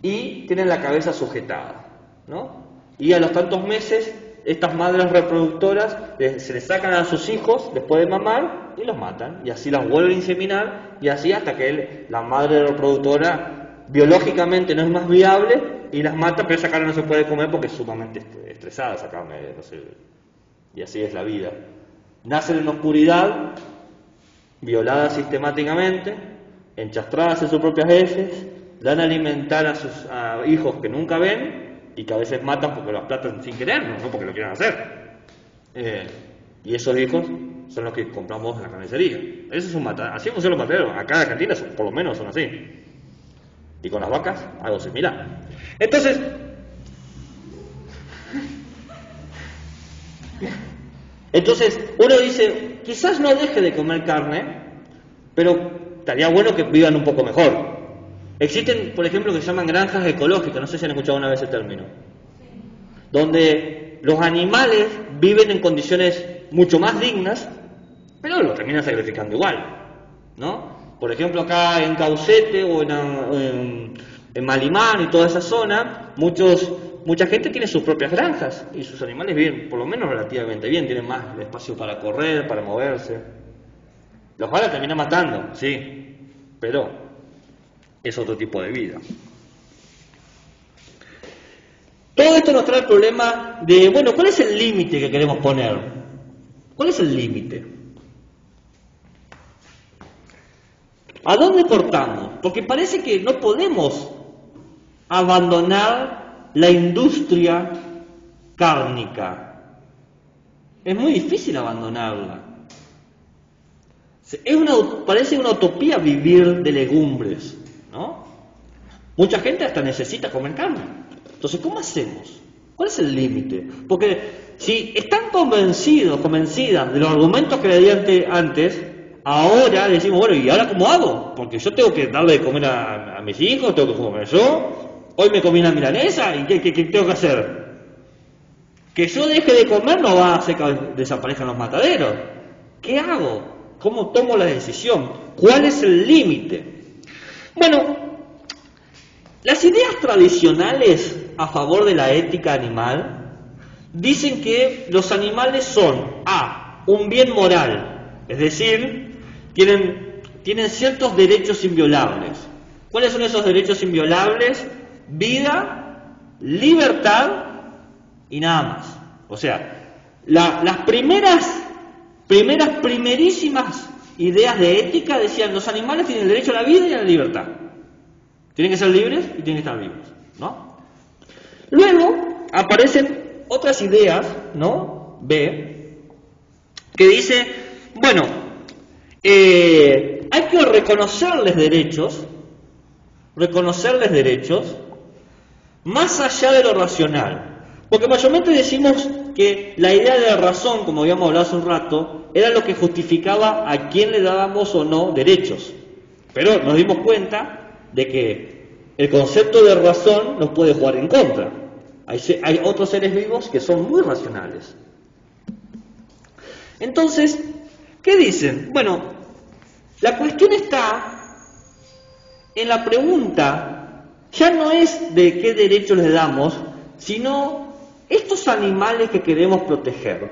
y tienen la cabeza sujetada, ¿no? Y a los tantos meses, estas madres reproductoras se les sacan a sus hijos después de mamar y los matan, y así las vuelven a inseminar, y así hasta que la madre reproductora biológicamente no es más viable y las mata, pero esa carne no se puede comer porque es sumamente estresada esa carne, no sé, y así es la vida. Nacen en la oscuridad, violadas sistemáticamente, enchastradas en sus propias heces, dan a alimentar a hijos que nunca ven y que a veces matan porque los aplatan sin querer, no porque lo quieran hacer. Y esos hijos son los que compramos en la carnicería. Eso es un matadero. Así funcionan los mataderos. Acá en Argentina por lo menos son así. Y con las vacas algo similar. Entonces uno dice, quizás no deje de comer carne, pero estaría bueno que vivan un poco mejor. Existen, por ejemplo, que se llaman granjas ecológicas, no sé si han escuchado una vez el término, donde los animales viven en condiciones mucho más dignas, pero los terminan sacrificando igual, ¿no? Por ejemplo, acá en Caucete o en Malimán y toda esa zona, mucha gente tiene sus propias granjas y sus animales viven por lo menos relativamente bien, tienen más espacio para correr, para moverse. Los van a terminar matando, sí, pero es otro tipo de vida. Todo esto nos trae el problema de, bueno, ¿cuál es el límite que queremos poner? ¿Cuál es el límite? ¿A dónde cortamos? Porque parece que no podemos abandonar la industria cárnica. Es muy difícil abandonarla. Parece una utopía vivir de legumbres, ¿no? Mucha gente hasta necesita comer carne. Entonces, ¿cómo hacemos? ¿Cuál es el límite? Porque si están convencidas de los argumentos que le di antes, ahora decimos, bueno, ¿y ahora cómo hago? Porque yo tengo que darle de comer a mis hijos, tengo que comer yo, hoy me comí una milanesa, ¿y qué tengo que hacer? Que yo deje de comer no va a hacer que desaparezcan los mataderos. ¿Qué hago? ¿Cómo tomo la decisión? ¿Cuál es el límite? Bueno, las ideas tradicionales a favor de la ética animal dicen que los animales son un bien moral, es decir, tienen ciertos derechos inviolables. ¿Cuáles son esos derechos inviolables? Vida, libertad y nada más. O sea, las primerísimas ideas de ética decían los animales tienen el derecho a la vida y a la libertad. Tienen que ser libres y tienen que estar vivos, ¿no? Luego aparecen otras ideas, ¿no? Que dice, bueno, hay que reconocerles derechos, reconocerles derechos más allá de lo racional. Porque mayormente decimos que la idea de la razón, como habíamos hablado hace un rato, era lo que justificaba a quién le dábamos o no derechos. Pero nos dimos cuenta de que el concepto de razón nos puede jugar en contra. Hay otros seres vivos que son muy racionales. Entonces, ¿qué dicen? Bueno, la cuestión está en la pregunta, ya no es de qué derechos les damos, sino estos animales que queremos proteger,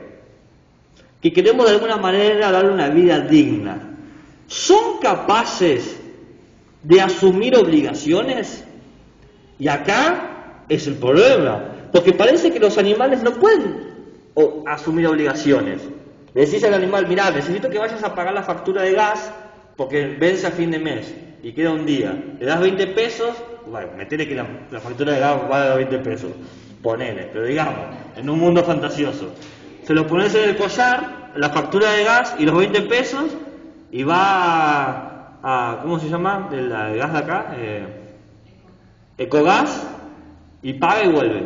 que queremos de alguna manera darle una vida digna, ¿son capaces de asumir obligaciones? Y acá es el problema, porque parece que los animales no pueden asumir obligaciones. Le decís al animal, mirá, necesito que vayas a pagar la factura de gas porque vence a fin de mes y queda un día. Le das 20 pesos, bueno, metele que la factura de gas vale 20 pesos, ponele, pero digamos, en un mundo fantasioso. Se lo pones en el collar, la factura de gas y los 20 pesos, y va a ¿cómo se llama? El gas de acá, Ecogas, y paga y vuelve.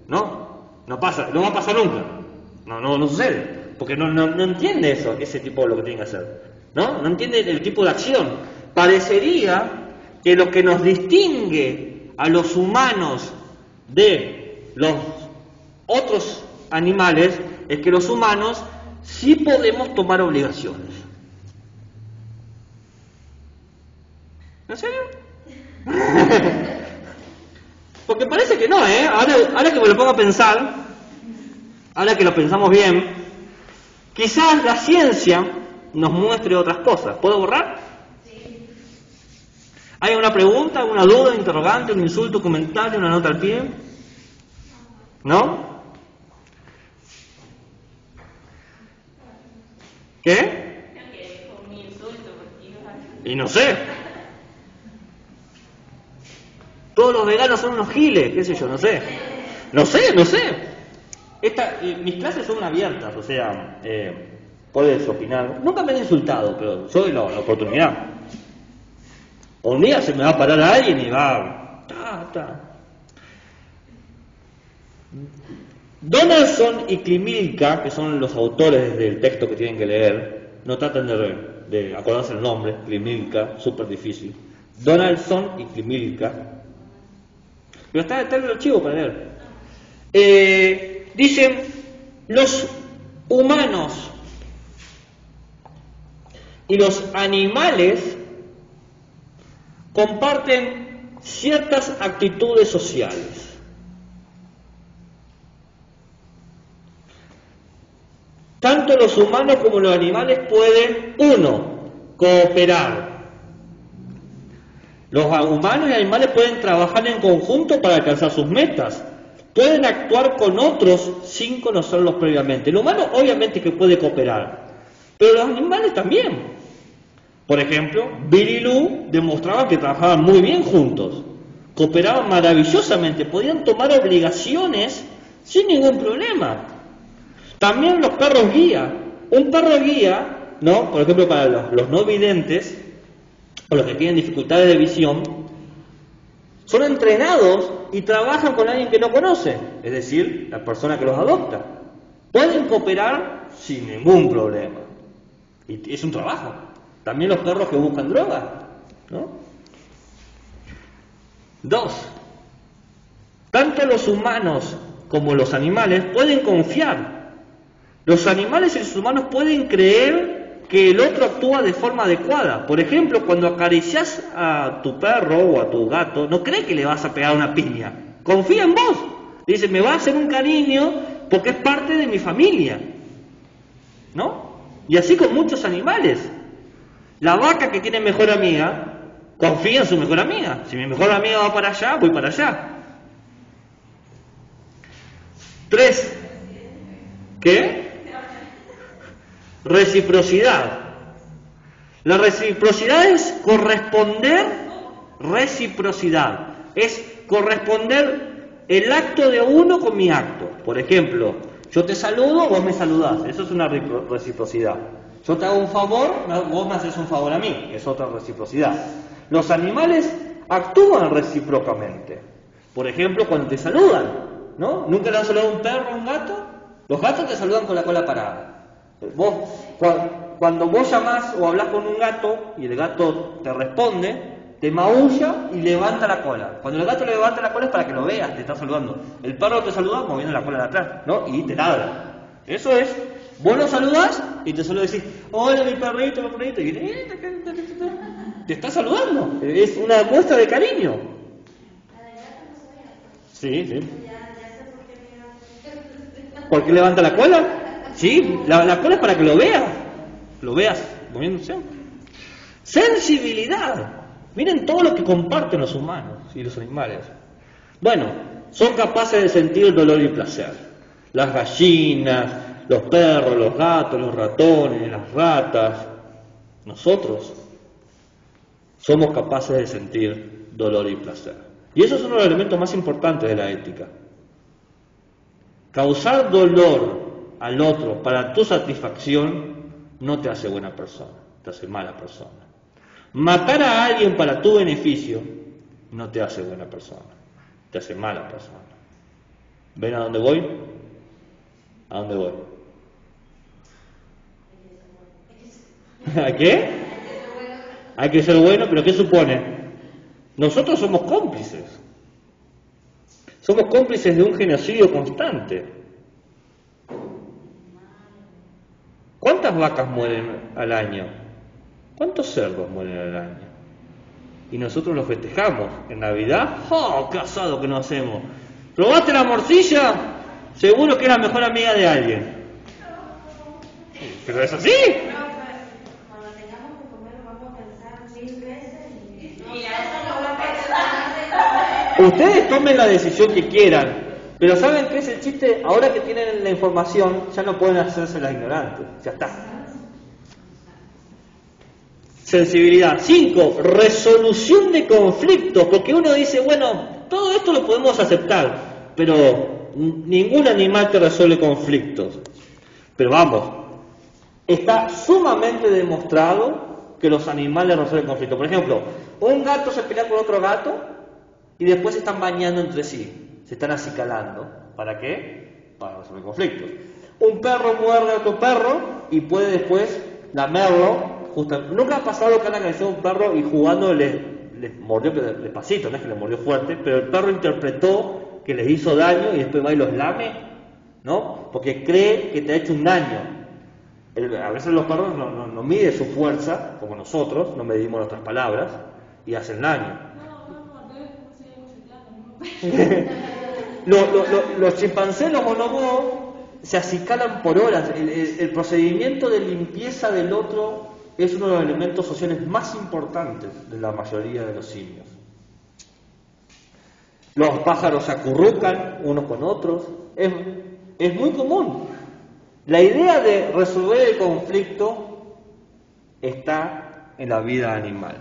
No pasa, no va a pasar nunca. No sucede, porque no entiende eso, ese tipo de lo que tiene que hacer. No entiende el tipo de acción. Parecería que lo que nos distingue a los humanos de los otros animales es que los humanos sí podemos tomar obligaciones. ¿En serio? Porque parece que no, ¿eh? Ahora que me lo pongo a pensar, ahora que lo pensamos bien, quizás la ciencia nos muestre otras cosas. ¿Puedo borrar? Sí. ¿Hay una pregunta, una duda, un interrogante, un insulto, un comentario, una nota al pie? ¿No? ¿Qué? Creo que fue un insulto porque iba a... Y no sé. Todos los veganos son unos giles, qué sé yo, no sé. No sé. Mis clases son abiertas, o sea, puedes opinar. Nunca me han insultado, pero yo doy la oportunidad. Un día se me va a parar a alguien y va... Donaldson y Klimilka, que son los autores del texto que tienen que leer, no traten de acordarse el nombre, Klimilka, súper difícil. Donaldson y Klimilka. Pero está en el archivo para leer. Dicen, los humanos y los animales comparten ciertas actitudes sociales. Tanto los humanos como los animales pueden, 1, cooperar. Los humanos y animales pueden trabajar en conjunto para alcanzar sus metas. Pueden actuar con otros sin conocerlos previamente. El humano obviamente que puede cooperar, pero los animales también. Por ejemplo, Billy y Lou demostraban que trabajaban muy bien juntos. Cooperaban maravillosamente, podían tomar obligaciones sin ningún problema. También los perros guía. Un perro guía, ¿no? Por ejemplo, para los no videntes o los que tienen dificultades de visión, son entrenados y trabajan con alguien que no conoce, es decir, la persona que los adopta. Pueden cooperar sin ningún problema. Y es un trabajo. También los perros que buscan droga, ¿no? 2. Tanto los humanos como los animales pueden confiar. Los animales y los humanos pueden creer que el otro actúa de forma adecuada. Por ejemplo, cuando acaricias a tu perro o a tu gato, no cree que le vas a pegar una piña. Confía en vos. Dice, me va a hacer un cariño porque es parte de mi familia. ¿No? Y así con muchos animales. La vaca que tiene mejor amiga, confía en su mejor amiga. Si mi mejor amiga va para allá, voy para allá. 3. ¿Qué? Reciprocidad. La reciprocidad es corresponder. Reciprocidad es corresponder el acto de uno con mi acto. Por ejemplo, yo te saludo, vos me saludás. Eso es una reciprocidad. Yo te hago un favor, vos me haces un favor a mí. Es otra reciprocidad. Los animales actúan recíprocamente. Por ejemplo, cuando te saludan, ¿no? ¿Nunca le han saludado a un perro o a un gato? Los gatos te saludan con la cola parada. Cuando vos llamás o hablas con un gato y el gato te responde, te maulla y levanta la cola. Cuando el gato levanta la cola es para que lo veas, te está saludando. El perro te saluda moviendo la cola de atrás, ¿no? Y te ladra. Eso es. Vos lo saludás y te solo decís, hola mi perrito, y te está saludando. Es una muestra de cariño. Sí, sí. ¿Por qué levanta la cola? Sí, la cola es para que lo veas moviéndose. Sensibilidad. Miren todo lo que comparten los humanos y los animales. Bueno, son capaces de sentir el dolor y el placer. Las gallinas, los perros, los gatos, los ratones, las ratas. Nosotros somos capaces de sentir dolor y placer. Y eso es uno de los elementos más importantes de la ética. Causar dolor al otro para tu satisfacción no te hace buena persona, te hace mala persona. Matar a alguien para tu beneficio no te hace buena persona, te hace mala persona. ¿Ven a dónde voy? ¿A dónde voy? ¿A qué? Hay que ser bueno, pero ¿qué supone? Nosotros somos cómplices. Somos cómplices de un genocidio constante. ¿Cuántas vacas mueren al año? ¿Cuántos cerdos mueren al año? Y nosotros los festejamos. En Navidad, ¡oh, qué asado que nos hacemos! ¿Probaste la morcilla? Seguro que es la mejor amiga de alguien. ¿Pero es así? Cuando tengamos que comer, vamos a pensar 1000 veces y eso no lo pensamos. Ustedes tomen la decisión que quieran, pero ¿saben qué es el chiste? Ahora que tienen la información, ya no pueden hacerse las ignorantes. Ya está. Sensibilidad. 5. Resolución de conflictos. Porque uno dice, bueno, todo esto lo podemos aceptar, pero ningún animal te resuelve conflictos. Pero vamos, está sumamente demostrado que los animales resuelven conflictos. Por ejemplo, un gato se pelea con otro gato y después se están bañando entre sí, se están acicalando. ¿Para qué? Para resolver conflictos. Un perro muerde a otro perro y puede después lamerlo. Nunca ha pasado que han acariciado a un perro y jugando les mordió despacito, no es que le mordió fuerte, pero el perro interpretó que les hizo daño y después va y los lame, ¿no? Porque cree que te ha hecho un daño. A veces los perros no miden su fuerza, como nosotros, no medimos nuestras palabras, y hacen daño. Los chimpancés, los bonobos, se acicalan por horas. El procedimiento de limpieza del otro es uno de los elementos sociales más importantes de la mayoría de los simios. Los pájaros se acurrucan unos con otros. Es muy común. La idea de resolver el conflicto está en la vida animal.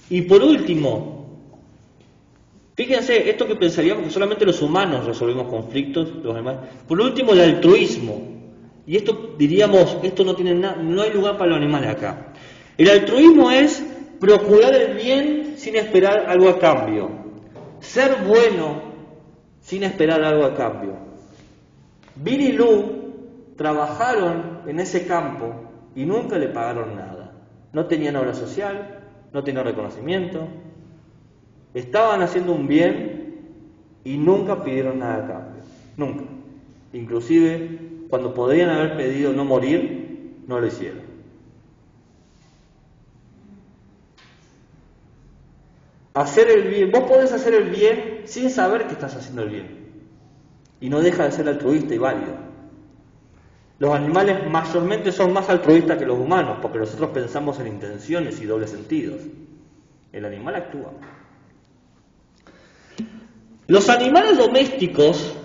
Y por último, fíjense, esto que pensaríamos que solamente los humanos resolvemos conflictos, los animales. Por último, el altruismo. Y esto diríamos, esto no hay lugar para los animales acá. El altruismo es procurar el bien sin esperar algo a cambio. Ser bueno sin esperar algo a cambio. Bill y Lou trabajaron en ese campo y nunca le pagaron nada. No tenían obra social, no tenían reconocimiento. Estaban haciendo un bien y nunca pidieron nada a cambio. Nunca. Inclusive, cuando podrían haber pedido no morir, no lo hicieron. Hacer el bien. Vos podés hacer el bien sin saber que estás haciendo el bien. Y no deja de ser altruista y válido. Los animales mayormente son más altruistas que los humanos, porque nosotros pensamos en intenciones y dobles sentidos. El animal actúa. Los animales domésticos,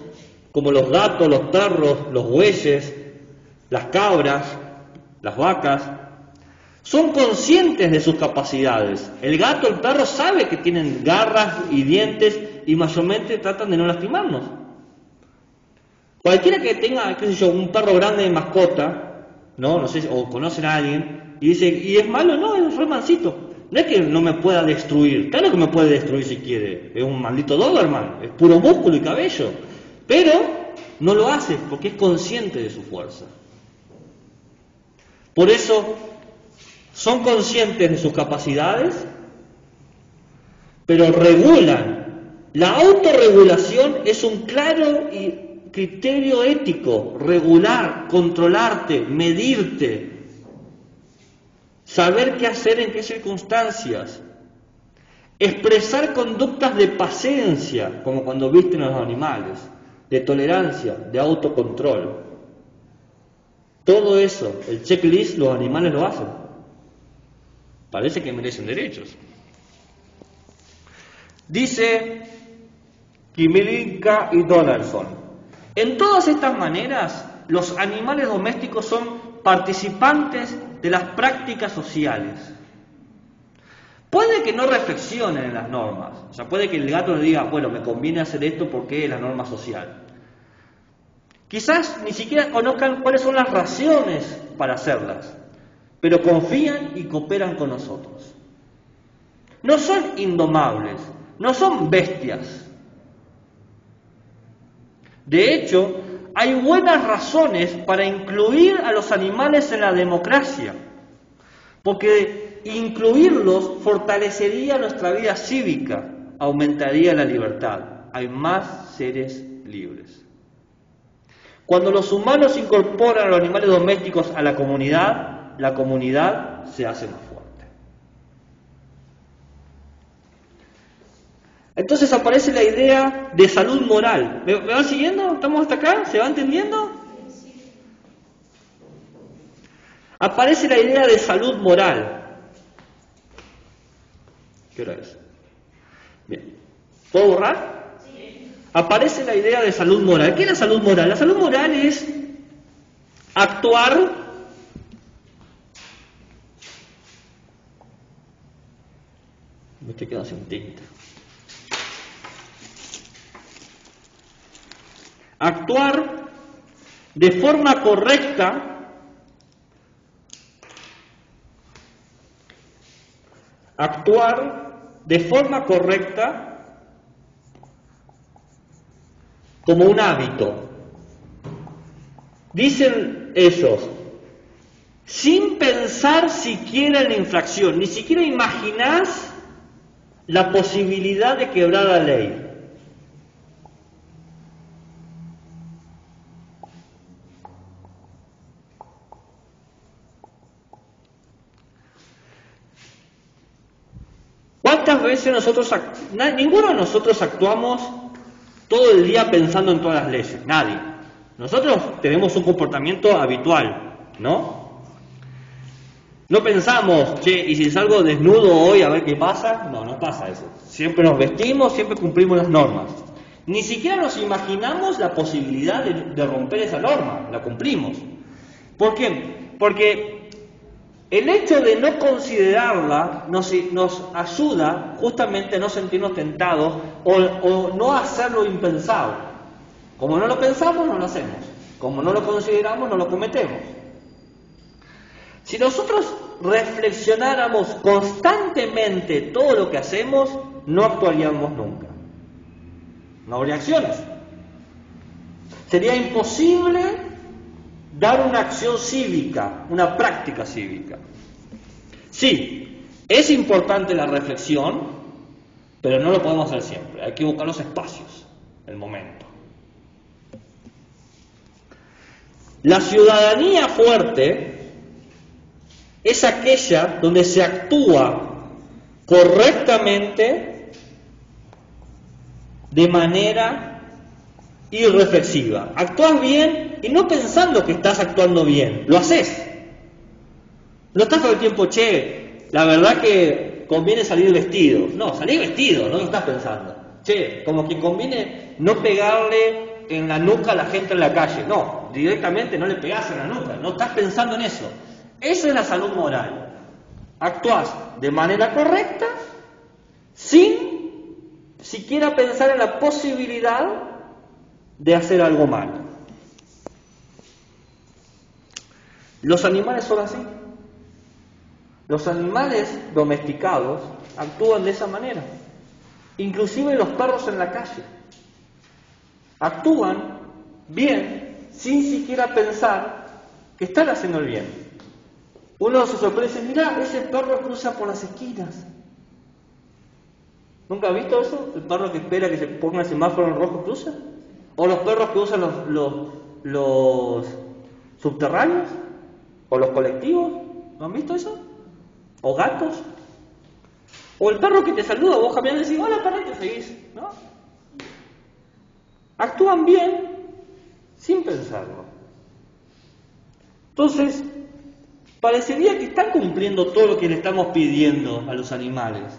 como los gatos, los perros, los bueyes, las cabras, las vacas, son conscientes de sus capacidades. El gato, el perro sabe que tienen garras y dientes y mayormente tratan de no lastimarnos. Cualquiera que tenga, qué sé yo, un perro grande de mascota, no sé, o conocen a alguien y dice, ¿y es malo? No, es re mansito. No es que no me pueda destruir, claro que me puede destruir si quiere, es un maldito Doberman, es puro músculo y cabello, pero no lo hace porque es consciente de su fuerza. Por eso son conscientes de sus capacidades, pero regulan. La autorregulación es un claro criterio ético, regular, controlarte, medirte, saber qué hacer en qué circunstancias, expresar conductas de paciencia, como cuando visten a los animales, de tolerancia, de autocontrol. Todo eso, el checklist, los animales lo hacen. Parece que merecen derechos. Dice Kimilinka y Donaldson: en todas estas maneras, los animales domésticos son participantes de las prácticas sociales. Puede que no reflexionen en las normas, o sea, puede que el gato le diga, bueno, me conviene hacer esto porque es la norma social. Quizás ni siquiera conozcan cuáles son las razones para hacerlas, pero confían y cooperan con nosotros. No son indomables, no son bestias. De hecho, hay buenas razones para incluir a los animales en la democracia, porque incluirlos fortalecería nuestra vida cívica, aumentaría la libertad. Hay más seres libres. Cuando los humanos incorporan a los animales domésticos a la comunidad se hace más fuerte. Entonces aparece la idea de salud moral. ¿Me van siguiendo? ¿Estamos hasta acá? ¿Se va entendiendo? Aparece la idea de salud moral. ¿Qué hora es? Bien. ¿Puedo borrar? Aparece la idea de salud moral. ¿Qué es la salud moral? La salud moral es actuar me estoy quedando sin tinta. Actuar de forma correcta como un hábito. Dicen ellos, sin pensar siquiera en la infracción, ni siquiera imaginás la posibilidad de quebrar la ley. ¿Cuántas veces ninguno de nosotros actuamos todo el día pensando en todas las leyes? Nadie. Nosotros tenemos un comportamiento habitual, ¿no? No pensamos, che, ¿y si salgo desnudo hoy a ver qué pasa? No pasa eso. Siempre nos vestimos, siempre cumplimos las normas. Ni siquiera nos imaginamos la posibilidad de romper esa norma, la cumplimos. ¿Por qué? Porque el hecho de no considerarla nos ayuda justamente a no sentirnos tentados o no hacer lo impensado. Como no lo pensamos, no lo hacemos. Como no lo consideramos, no lo cometemos. Si nosotros reflexionáramos constantemente todo lo que hacemos, no actuaríamos nunca. No habría acciones. Sería imposible dar una acción cívica, una práctica cívica. Sí, es importante la reflexión, pero no lo podemos hacer siempre. Hay que buscar los espacios, el momento. La ciudadanía fuerte es aquella donde se actúa correctamente de manera irreflexiva. Actúas bien y no pensando que estás actuando bien, lo haces. No estás todo el tiempo, che, la verdad que conviene salir vestido. No, salir vestido, no lo estás pensando. Che, como que conviene no pegarle en la nuca a la gente en la calle. No, directamente no le pegás en la nuca, no estás pensando en eso. Eso es la salud moral. Actuás de manera correcta sin siquiera pensar en la posibilidad de hacer algo malo. Los animales son así. Los animales domesticados actúan de esa manera. Inclusive los perros en la calle. Actúan bien sin siquiera pensar que están haciendo el bien. Uno se sorprende y dice, mirá, ese perro cruza por las esquinas. ¿Nunca has visto eso? ¿El perro que espera que se ponga el semáforo en rojo cruza? ¿O los perros que usan los subterráneos? ¿O los colectivos? ¿No han visto eso? ¿O gatos? ¿O el perro que te saluda, vos caminando y decís, hola perro, y te seguís? ¿No? Actúan bien sin pensarlo. Entonces, parecería que están cumpliendo todo lo que le estamos pidiendo a los animales.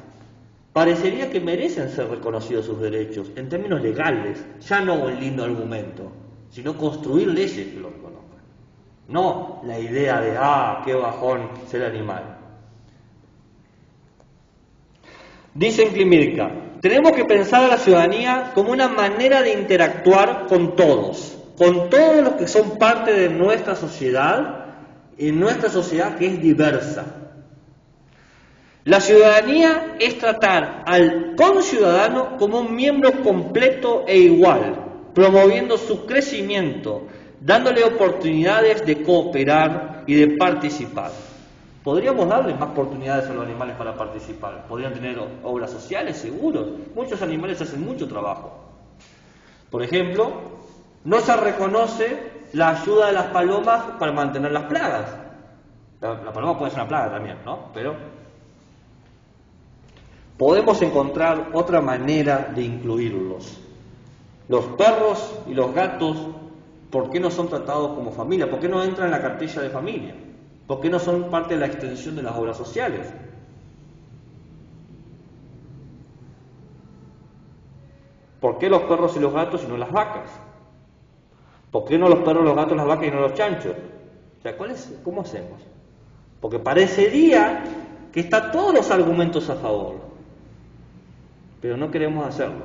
Parecería que merecen ser reconocidos sus derechos en términos legales, ya no un lindo argumento, sino construir leyes que los reconozcan. No la idea de, qué bajón ser animal. Dice en Klimirka, tenemos que pensar a la ciudadanía como una manera de interactuar con todos los que son parte de nuestra sociedad, en nuestra sociedad que es diversa. La ciudadanía es tratar al conciudadano como un miembro completo e igual, promoviendo su crecimiento, dándole oportunidades de cooperar y de participar. Podríamos darle más oportunidades a los animales para participar. Podrían tener obras sociales, seguros. Muchos animales hacen mucho trabajo. Por ejemplo, no se reconoce la ayuda de las palomas para mantener las plagas. La paloma puede ser una plaga también, ¿no? Pero podemos encontrar otra manera de incluirlos. Los perros y los gatos, ¿por qué no son tratados como familia? ¿Por qué no entran en la cartilla de familia? ¿Por qué no son parte de la extensión de las obras sociales? ¿Por qué los perros y los gatos y no las vacas? ¿Por qué no los perros, los gatos, las vacas y no los chanchos? O sea, ¿cómo hacemos? Porque parecería que están todos los argumentos a favor, pero no queremos hacerlo.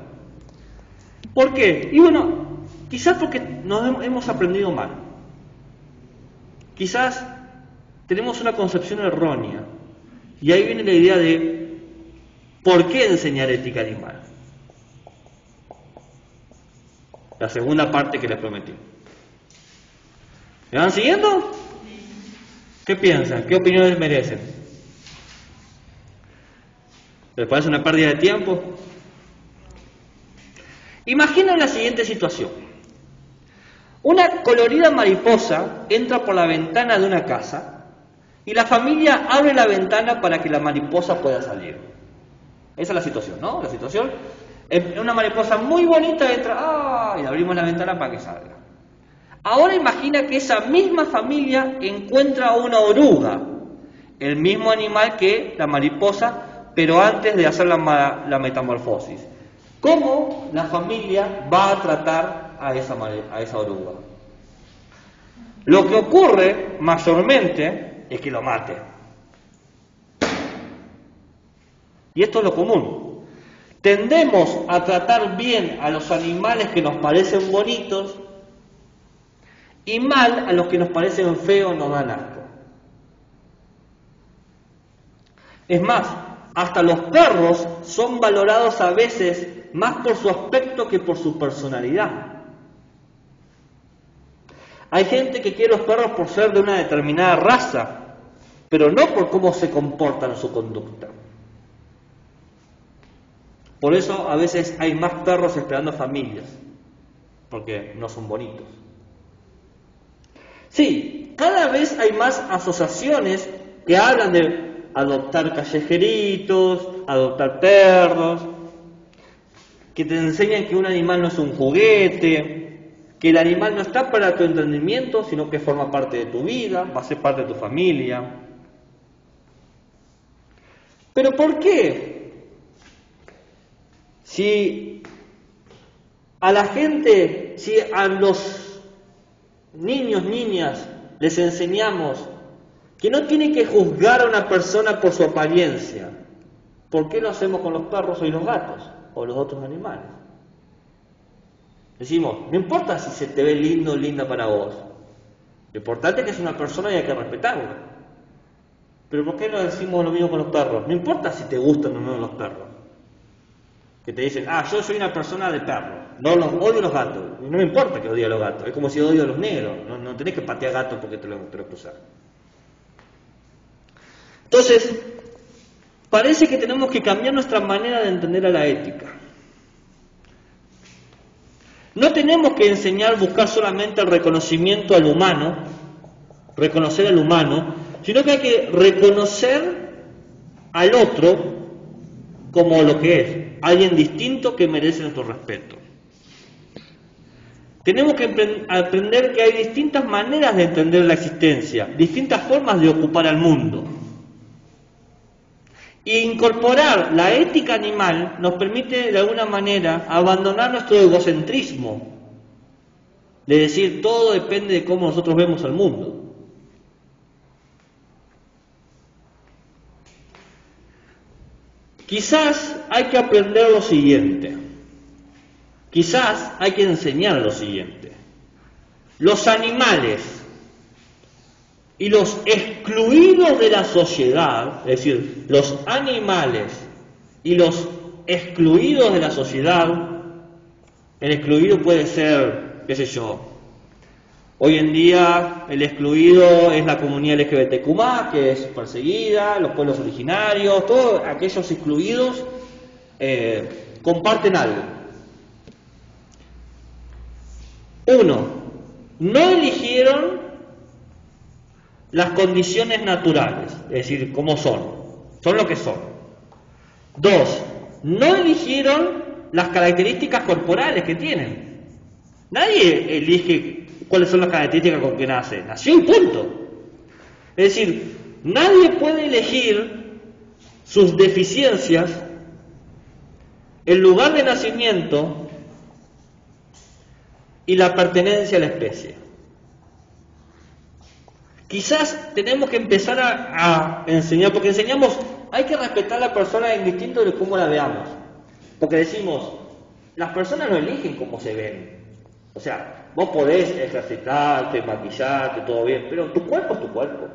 ¿Por qué? Y bueno, quizás porque nos hemos aprendido mal. Quizás tenemos una concepción errónea. Y ahí viene la idea de ¿por qué enseñar ética animal? La segunda parte que les prometí. ¿Me van siguiendo? ¿Qué piensan? ¿Qué opiniones merecen? ¿Les parece una pérdida de tiempo? Imaginen la siguiente situación. Una colorida mariposa entra por la ventana de una casa y la familia abre la ventana para que la mariposa pueda salir. Esa es la situación, ¿no? La situación, una mariposa muy bonita entra, y abrimos la ventana para que salga. Ahora imagina que esa misma familia encuentra una oruga, el mismo animal que la mariposa, pero antes de hacer la metamorfosis. ¿Cómo la familia va a tratar a esa oruga? Lo que ocurre mayormente es que lo mate. Y esto es lo común. Tendemos a tratar bien a los animales que nos parecen bonitos y mal a los que nos parecen feos, nos dan asco. Es más, hasta los perros son valorados a veces más por su aspecto que por su personalidad. Hay gente que quiere los perros por ser de una determinada raza, pero no por cómo se comportan en su conducta. Por eso a veces hay más perros esperando familias, porque no son bonitos. Sí, cada vez hay más asociaciones que hablan de adoptar callejeritos, adoptar perros, que te enseñan que un animal no es un juguete, que el animal no está para tu entendimiento, sino que forma parte de tu vida, va a ser parte de tu familia. ¿Pero por qué? Si a la gente, si a los niños, niñas, les enseñamos que no tienen que juzgar a una persona por su apariencia, ¿por qué lo hacemos con los perros y los gatos o los otros animales? Decimos, no importa si se te ve lindo o linda para vos, lo importante es que es una persona y hay que respetarla. Pero ¿por qué no decimos lo mismo con los perros? No importa si te gustan o no los perros. Que te dicen, yo soy una persona de perro, no los odio los gatos. Y no me importa que odie a los gatos, es como si odio a los negros. No tenés que patear gatos porque te lo cruzas. Entonces, parece que tenemos que cambiar nuestra manera de entender a la ética. No tenemos que enseñar a buscar solamente el reconocimiento al humano, reconocer al humano, sino que hay que reconocer al otro como lo que es, alguien distinto que merece nuestro respeto. Tenemos que aprender que hay distintas maneras de entender la existencia, distintas formas de ocupar al mundo. E incorporar la ética animal nos permite de alguna manera abandonar nuestro egocentrismo, de decir todo depende de cómo nosotros vemos al mundo. Quizás hay que aprender lo siguiente, quizás hay que enseñar lo siguiente. Los animales y los excluidos de la sociedad, es decir, los animales y los excluidos de la sociedad, el excluido puede ser, qué sé yo, hoy en día el excluido es la comunidad LGBTQ+, que es perseguida, los pueblos originarios, todos aquellos excluidos comparten algo. Uno, no eligieron las condiciones naturales, es decir, cómo son lo que son. Dos, no eligieron las características corporales que tienen. Nadie elige cuáles son las características con que nace, nació y punto. Es decir, nadie puede elegir sus deficiencias, el lugar de nacimiento y la pertenencia a la especie. Quizás tenemos que empezar a enseñar, porque enseñamos, hay que respetar a la persona indistinto de cómo la veamos. Porque decimos, las personas no eligen cómo se ven. O sea, vos podés ejercitarte, maquillarte, todo bien, pero tu cuerpo es tu cuerpo.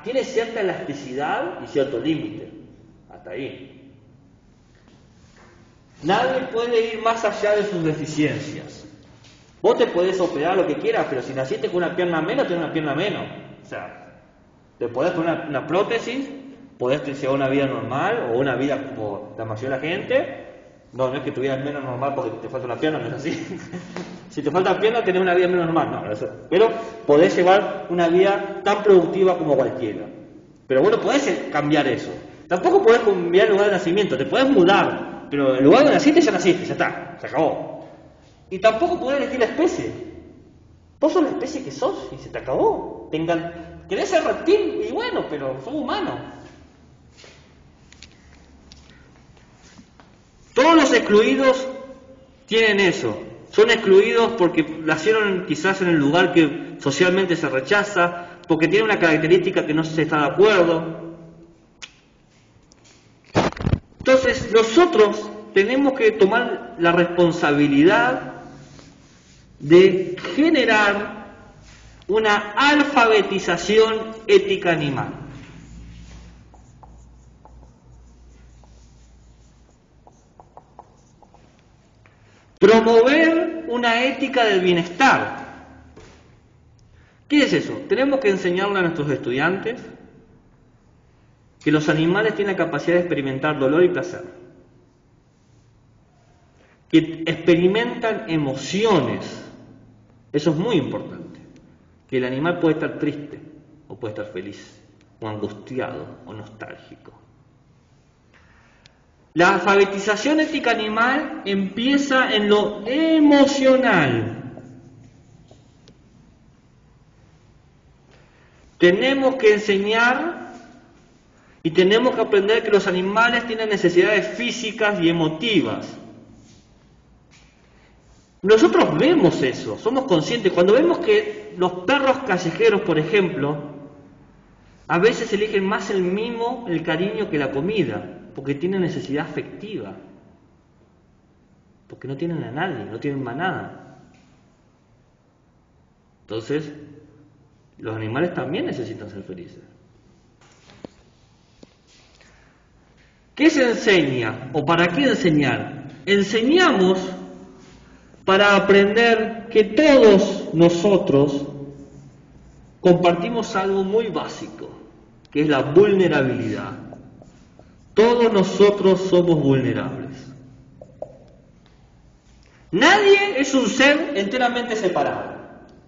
Tiene cierta elasticidad y cierto límite. Hasta ahí. Nadie puede ir más allá de sus deficiencias. Vos te podés operar lo que quieras, pero si naciste con una pierna menos, tenés una pierna menos. O sea, te podés poner una prótesis, podés llevar una vida normal o una vida como la mayoría de la gente. No es que tuvieras menos normal porque te falta una pierna, no es así. Si te falta pierna, tenés una vida menos normal. No, pero podés llevar una vida tan productiva como cualquiera. Pero bueno, podés cambiar eso. Tampoco podés cambiar el lugar de nacimiento, te podés mudar, pero el lugar donde naciste, ya está, se acabó. Y tampoco podés elegir la especie. Vos sos la especie que sos y se te acabó. Querés ser reptil y bueno, pero sos humano. Todos los excluidos tienen eso. Son excluidos porque nacieron quizás en el lugar que socialmente se rechaza, porque tienen una característica que no se está de acuerdo. Entonces nosotros tenemos que tomar la responsabilidad de generar una alfabetización ética animal. Promover una ética del bienestar. ¿Qué es eso? Tenemos que enseñarle a nuestros estudiantes que los animales tienen la capacidad de experimentar dolor y placer, que experimentan emociones. Eso es muy importante. Que el animal puede estar triste, o puede estar feliz, o angustiado, o nostálgico. La alfabetización ética animal empieza en lo emocional. Tenemos que enseñar y tenemos que aprender que los animales tienen necesidades físicas y emotivas. Nosotros vemos eso, somos conscientes. Cuando vemos que los perros callejeros, por ejemplo, a veces eligen más el mimo, el cariño que la comida, porque tienen necesidad afectiva, porque no tienen a nadie, no tienen manada. Entonces, los animales también necesitan ser felices. ¿Qué se enseña o para qué enseñar? Enseñamos para aprender que todos nosotros compartimos algo muy básico, que es la vulnerabilidad. Todos nosotros somos vulnerables. Nadie es un ser enteramente separado.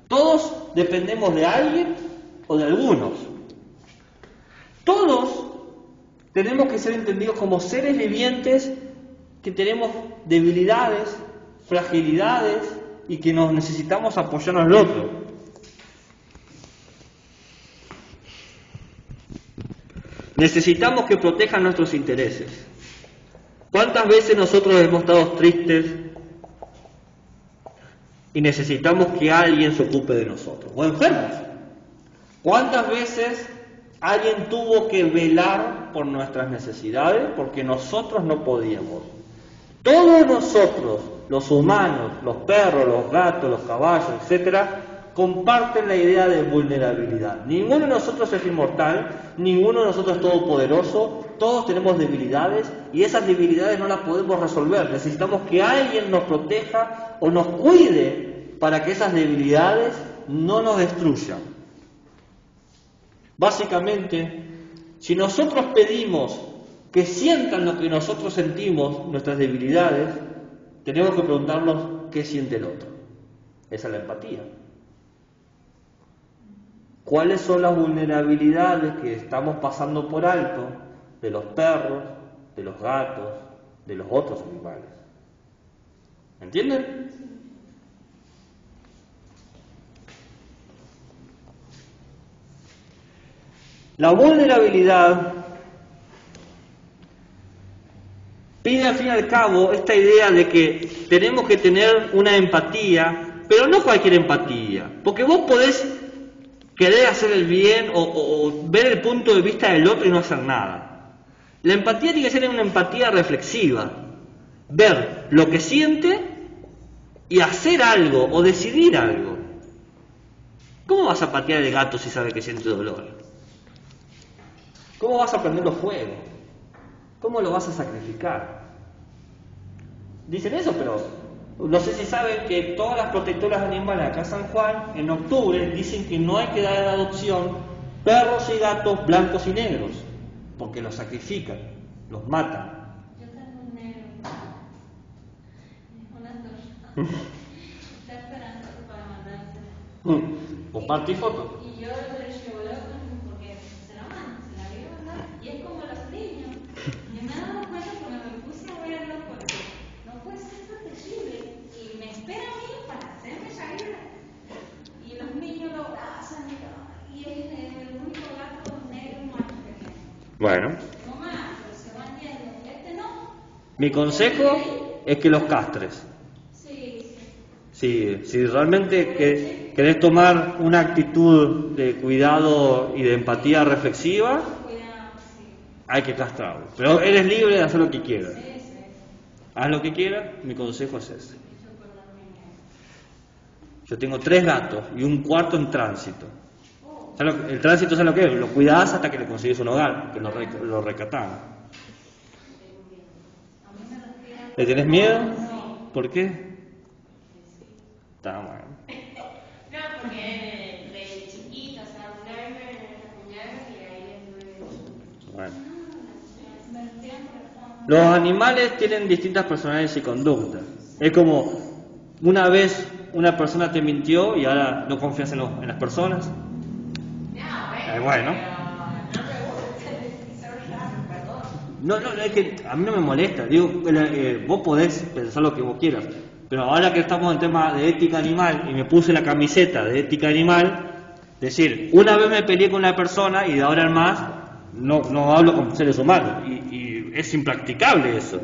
Todos dependemos de alguien o de algunos. Todos tenemos que ser entendidos como seres vivientes que tenemos debilidades, fragilidades y que nos necesitamos apoyarnos al otro. Necesitamos que protejan nuestros intereses. ¿Cuántas veces nosotros hemos estado tristes y necesitamos que alguien se ocupe de nosotros? O enfermos. ¿Cuántas veces alguien tuvo que velar por nuestras necesidades porque nosotros no podíamos? Todos nosotros, los humanos, los perros, los gatos, los caballos, etcétera, comparten la idea de vulnerabilidad. Ninguno de nosotros es inmortal, ninguno de nosotros es todopoderoso, todos tenemos debilidades y esas debilidades no las podemos resolver. Necesitamos que alguien nos proteja o nos cuide para que esas debilidades no nos destruyan. Básicamente, si nosotros pedimos que sientan lo que nosotros sentimos, nuestras debilidades, tenemos que preguntarnos qué siente el otro. Esa es la empatía. ¿Cuáles son las vulnerabilidades que estamos pasando por alto de los perros, de los gatos, de los otros animales? ¿Entienden? La vulnerabilidad pide al fin y al cabo esta idea de que tenemos que tener una empatía, pero no cualquier empatía, porque vos podés querer hacer el bien o ver el punto de vista del otro y no hacer nada. La empatía tiene que ser una empatía reflexiva, ver lo que siente y hacer algo o decidir algo. ¿Cómo vas a patear el gato si sabe que siente dolor? ¿Cómo vas a prenderlo fuego? ¿Cómo lo vas a sacrificar? Dicen eso, pero no sé si saben que todas las protectoras animales acá en San Juan, en octubre, dicen que no hay que dar en adopción perros y gatos blancos y negros, porque los sacrifican, los matan. Yo tengo un negro. Una torre. Está esperando para mandarte. Comparte foto. Y yo le dije, porque se la manda, se la dio, ¿verdad? Y es como los niños. Y me he dado cuenta cuando me puse a verlo porque no puede ser protegible. Y me espera a mí para hacerme salir. Y los niños lo abrazan y es el único gato negro macho que tiene. Bueno. No más, pero se van yendo. Este no. Mi consejo es que los castres. Si realmente querés tomar una actitud de cuidado y de empatía reflexiva, hay que castrarlo. Pero eres libre de hacer lo que quieras. Haz lo que quieras, mi consejo es ese. Yo tengo 3 gatos y un cuarto en tránsito. El tránsito, ¿sabes lo que es? Lo cuidás hasta que le consigues un hogar, que lo rescatamos. ¿Le tenés miedo? ¿Por qué? Está bueno. No, porque de chiquita, o sea, una vez me acuñaron y ahí estuve. Bueno. Los animales tienen distintas personalidades y conductas. Es como una vez una persona te mintió y ahora no confías en las personas. Bueno. No, es que a mí no me molesta. Digo, vos podés pensar lo que vos quieras. Pero ahora que estamos en tema de ética animal y me puse la camiseta de ética animal, decir, una vez me peleé con una persona y de ahora en más no hablo con seres humanos. Y es impracticable eso.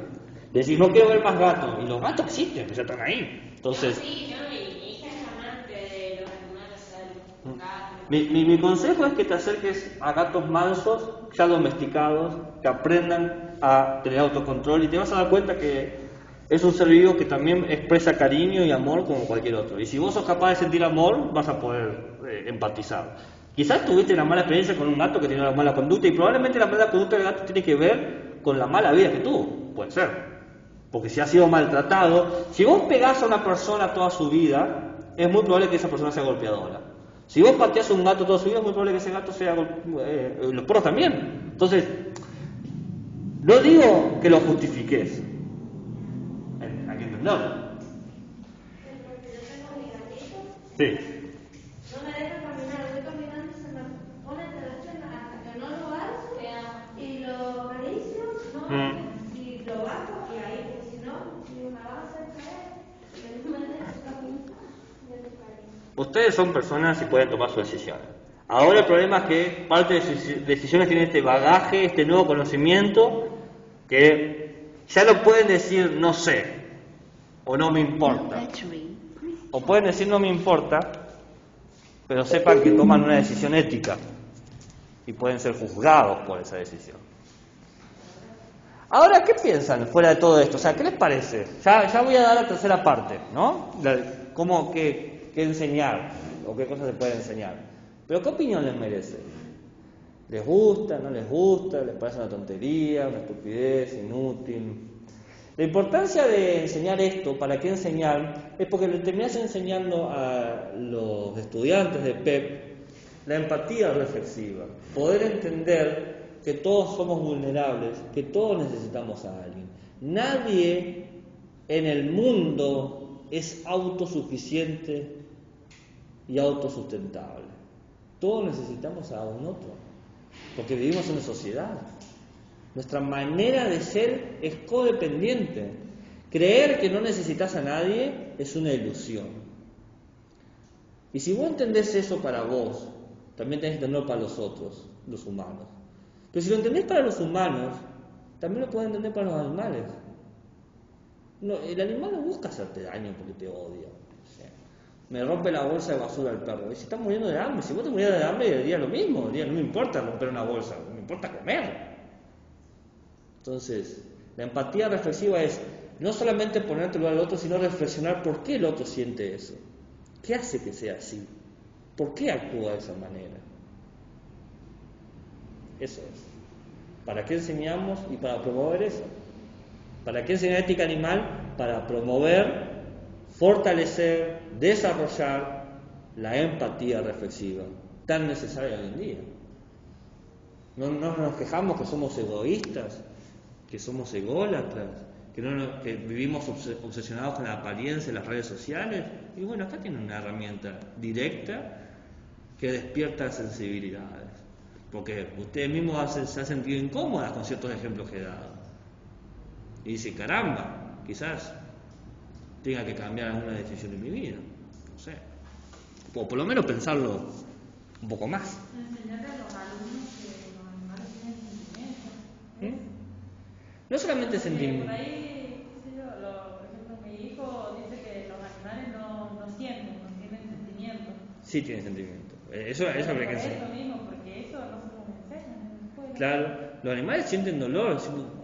Decir, no quiero ver más gatos. Y los gatos existen, ya están ahí. Entonces, sí, yo mi hija es amante de los animales, gatos. Mi consejo es que te acerques a gatos mansos, ya domesticados, que aprendan a tener autocontrol y te vas a dar cuenta que es un ser vivo que también expresa cariño y amor como cualquier otro. Y si vos sos capaz de sentir amor, vas a poder empatizar. Quizás tuviste una mala experiencia con un gato que tenía una mala conducta y probablemente la mala conducta del gato tiene que ver con la mala vida que tuvo. Puede ser. Porque si ha sido maltratado, si vos pegás a una persona toda su vida, es muy probable que esa persona sea golpeadora. Si vos pateás a un gato toda su vida, es muy probable que ese gato sea los perros también. Entonces, no digo que lo justifiques. Hay que entenderlo. Porque yo tengo mi gatito, Sí. no me deja caminar, voy caminando y se me pone entre las piernas hasta que no lo alzo y lo acaricio, no, y lo bajo y ahí, porque si no, me va a hacer caer, porque no me deja caminar, me descariño. Ustedes son personas y pueden tomar sus decisiones. Ahora el problema es que parte de sus decisiones tienen este bagaje, este nuevo conocimiento, que ya no pueden decir no sé o no me importa. O pueden decir no me importa, pero sepan que toman una decisión ética y pueden ser juzgados por esa decisión. Ahora, ¿qué piensan fuera de todo esto? O sea, ¿qué les parece? Ya voy a dar la tercera parte, ¿no? ¿Cómo, qué enseñar? ¿O qué cosas se pueden enseñar? Pero ¿qué opinión les merece? ¿Les gusta? ¿No les gusta? ¿Les parece una tontería? ¿Una estupidez? ¿Inútil? La importancia de enseñar esto, ¿para qué enseñar? Es porque le terminas enseñando a los estudiantes de PEP la empatía reflexiva, poder entender que todos somos vulnerables, que todos necesitamos a alguien. Nadie en el mundo es autosuficiente y autosustentable. Todos necesitamos a un otro, porque vivimos en una sociedad. Nuestra manera de ser es codependiente. Creer que no necesitas a nadie es una ilusión. Y si vos entendés eso para vos, también tenés que entenderlo para los otros, los humanos. Pero si lo entendés para los humanos, también lo podés entender para los animales. No, el animal no busca hacerte daño porque te odia. O sea, me rompe la bolsa de basura el perro. Y si estás muriendo de hambre, si vos te murieras de hambre, dirías lo mismo. Dirías, no me importa romper una bolsa, me importa comer. Entonces, la empatía reflexiva es no solamente ponértelo al otro, sino reflexionar por qué el otro siente eso. ¿Qué hace que sea así? ¿Por qué actúa de esa manera? Eso es. ¿Para qué enseñamos y para promover eso? ¿Para qué enseñar ética animal? Para promover, fortalecer, desarrollar la empatía reflexiva, tan necesaria hoy en día. No nos quejamos que somos egoístas, que somos ególatras, que vivimos obsesionados con la apariencia en las redes sociales. Y bueno, acá tienen una herramienta directa que despierta sensibilidades, porque ustedes mismos se han sentido incómodas con ciertos ejemplos que he dado. Y dicen, caramba, quizás tenga que cambiar alguna decisión en mi vida, no sé, o por lo menos pensarlo un poco más. Enseñarle a los alumnos que los animales tienen sentimientos. No solamente Por sentimientos. ahí, qué sé yo, por ejemplo, mi hijo dice que los animales no sienten, no tienen sentimientos. Sí tienen sentimientos. Eso habría que enseñar. Por eso mismo, porque eso no se lo enseñan en la escuela. Claro, los animales sienten dolor.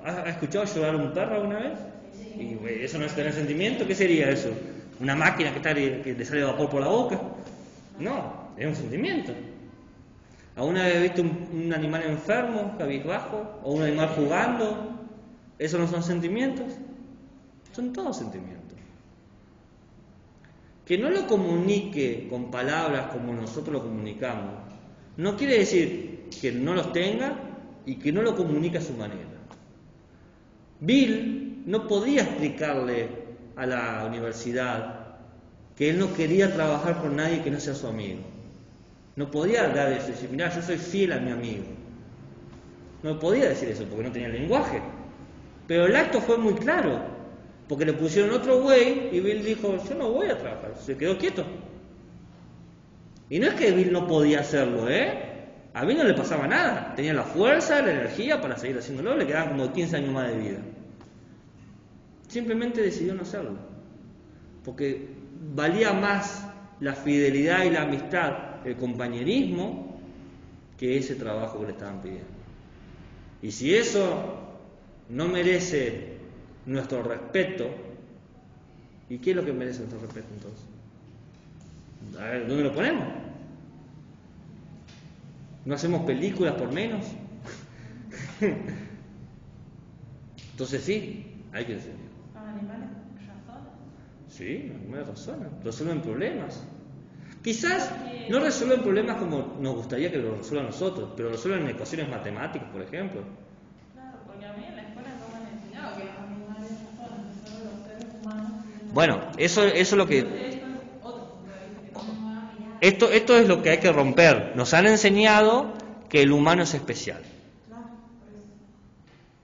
¿Has escuchado llorar a un perro alguna vez? Sí. Y eso no es tener sentimiento. ¿Qué sería eso? ¿Una máquina que le sale vapor por la boca? No, es un sentimiento. ¿Alguna vez has visto un animal enfermo, cabizbajo? ¿O un animal jugando? ¿Esos no son sentimientos? Son todos sentimientos. Que no lo comunique con palabras como nosotros lo comunicamos, no quiere decir que no los tenga y que no lo comunique a su manera. Bill no podía explicarle a la universidad que él no quería trabajar con nadie que no sea su amigo. No podía dar eso, decir, mirá, yo soy fiel a mi amigo. No podía decir eso porque no tenía lenguaje. Pero el acto fue muy claro, porque le pusieron otro güey y Bill dijo, yo no voy a trabajar, se quedó quieto. Y no es que Bill no podía hacerlo, a Bill no le pasaba nada, tenía la fuerza, la energía para seguir haciéndolo, le quedaban como 15 años más de vida. Simplemente decidió no hacerlo, porque valía más la fidelidad y la amistad, el compañerismo, que ese trabajo que le estaban pidiendo. Y si eso no merece nuestro respeto, ¿y qué es lo que merece nuestro respeto entonces? A ver, ¿dónde lo ponemos? ¿No hacemos películas por menos? Entonces sí, hay que enseñar. Los animales razonan. Sí, los animales razonan, resuelven problemas. Quizás no resuelven problemas como nos gustaría que lo resuelvan nosotros, pero resuelven ecuaciones matemáticas, por ejemplo. Claro, porque a mí en la escuela no me han enseñado que los animales razonan, que solo los seres humanos. Bueno, eso es lo que... Esto es otro punto de vista que tenemos más allá. Esto es lo que hay que romper. Nos han enseñado que el humano es especial. Claro, por eso.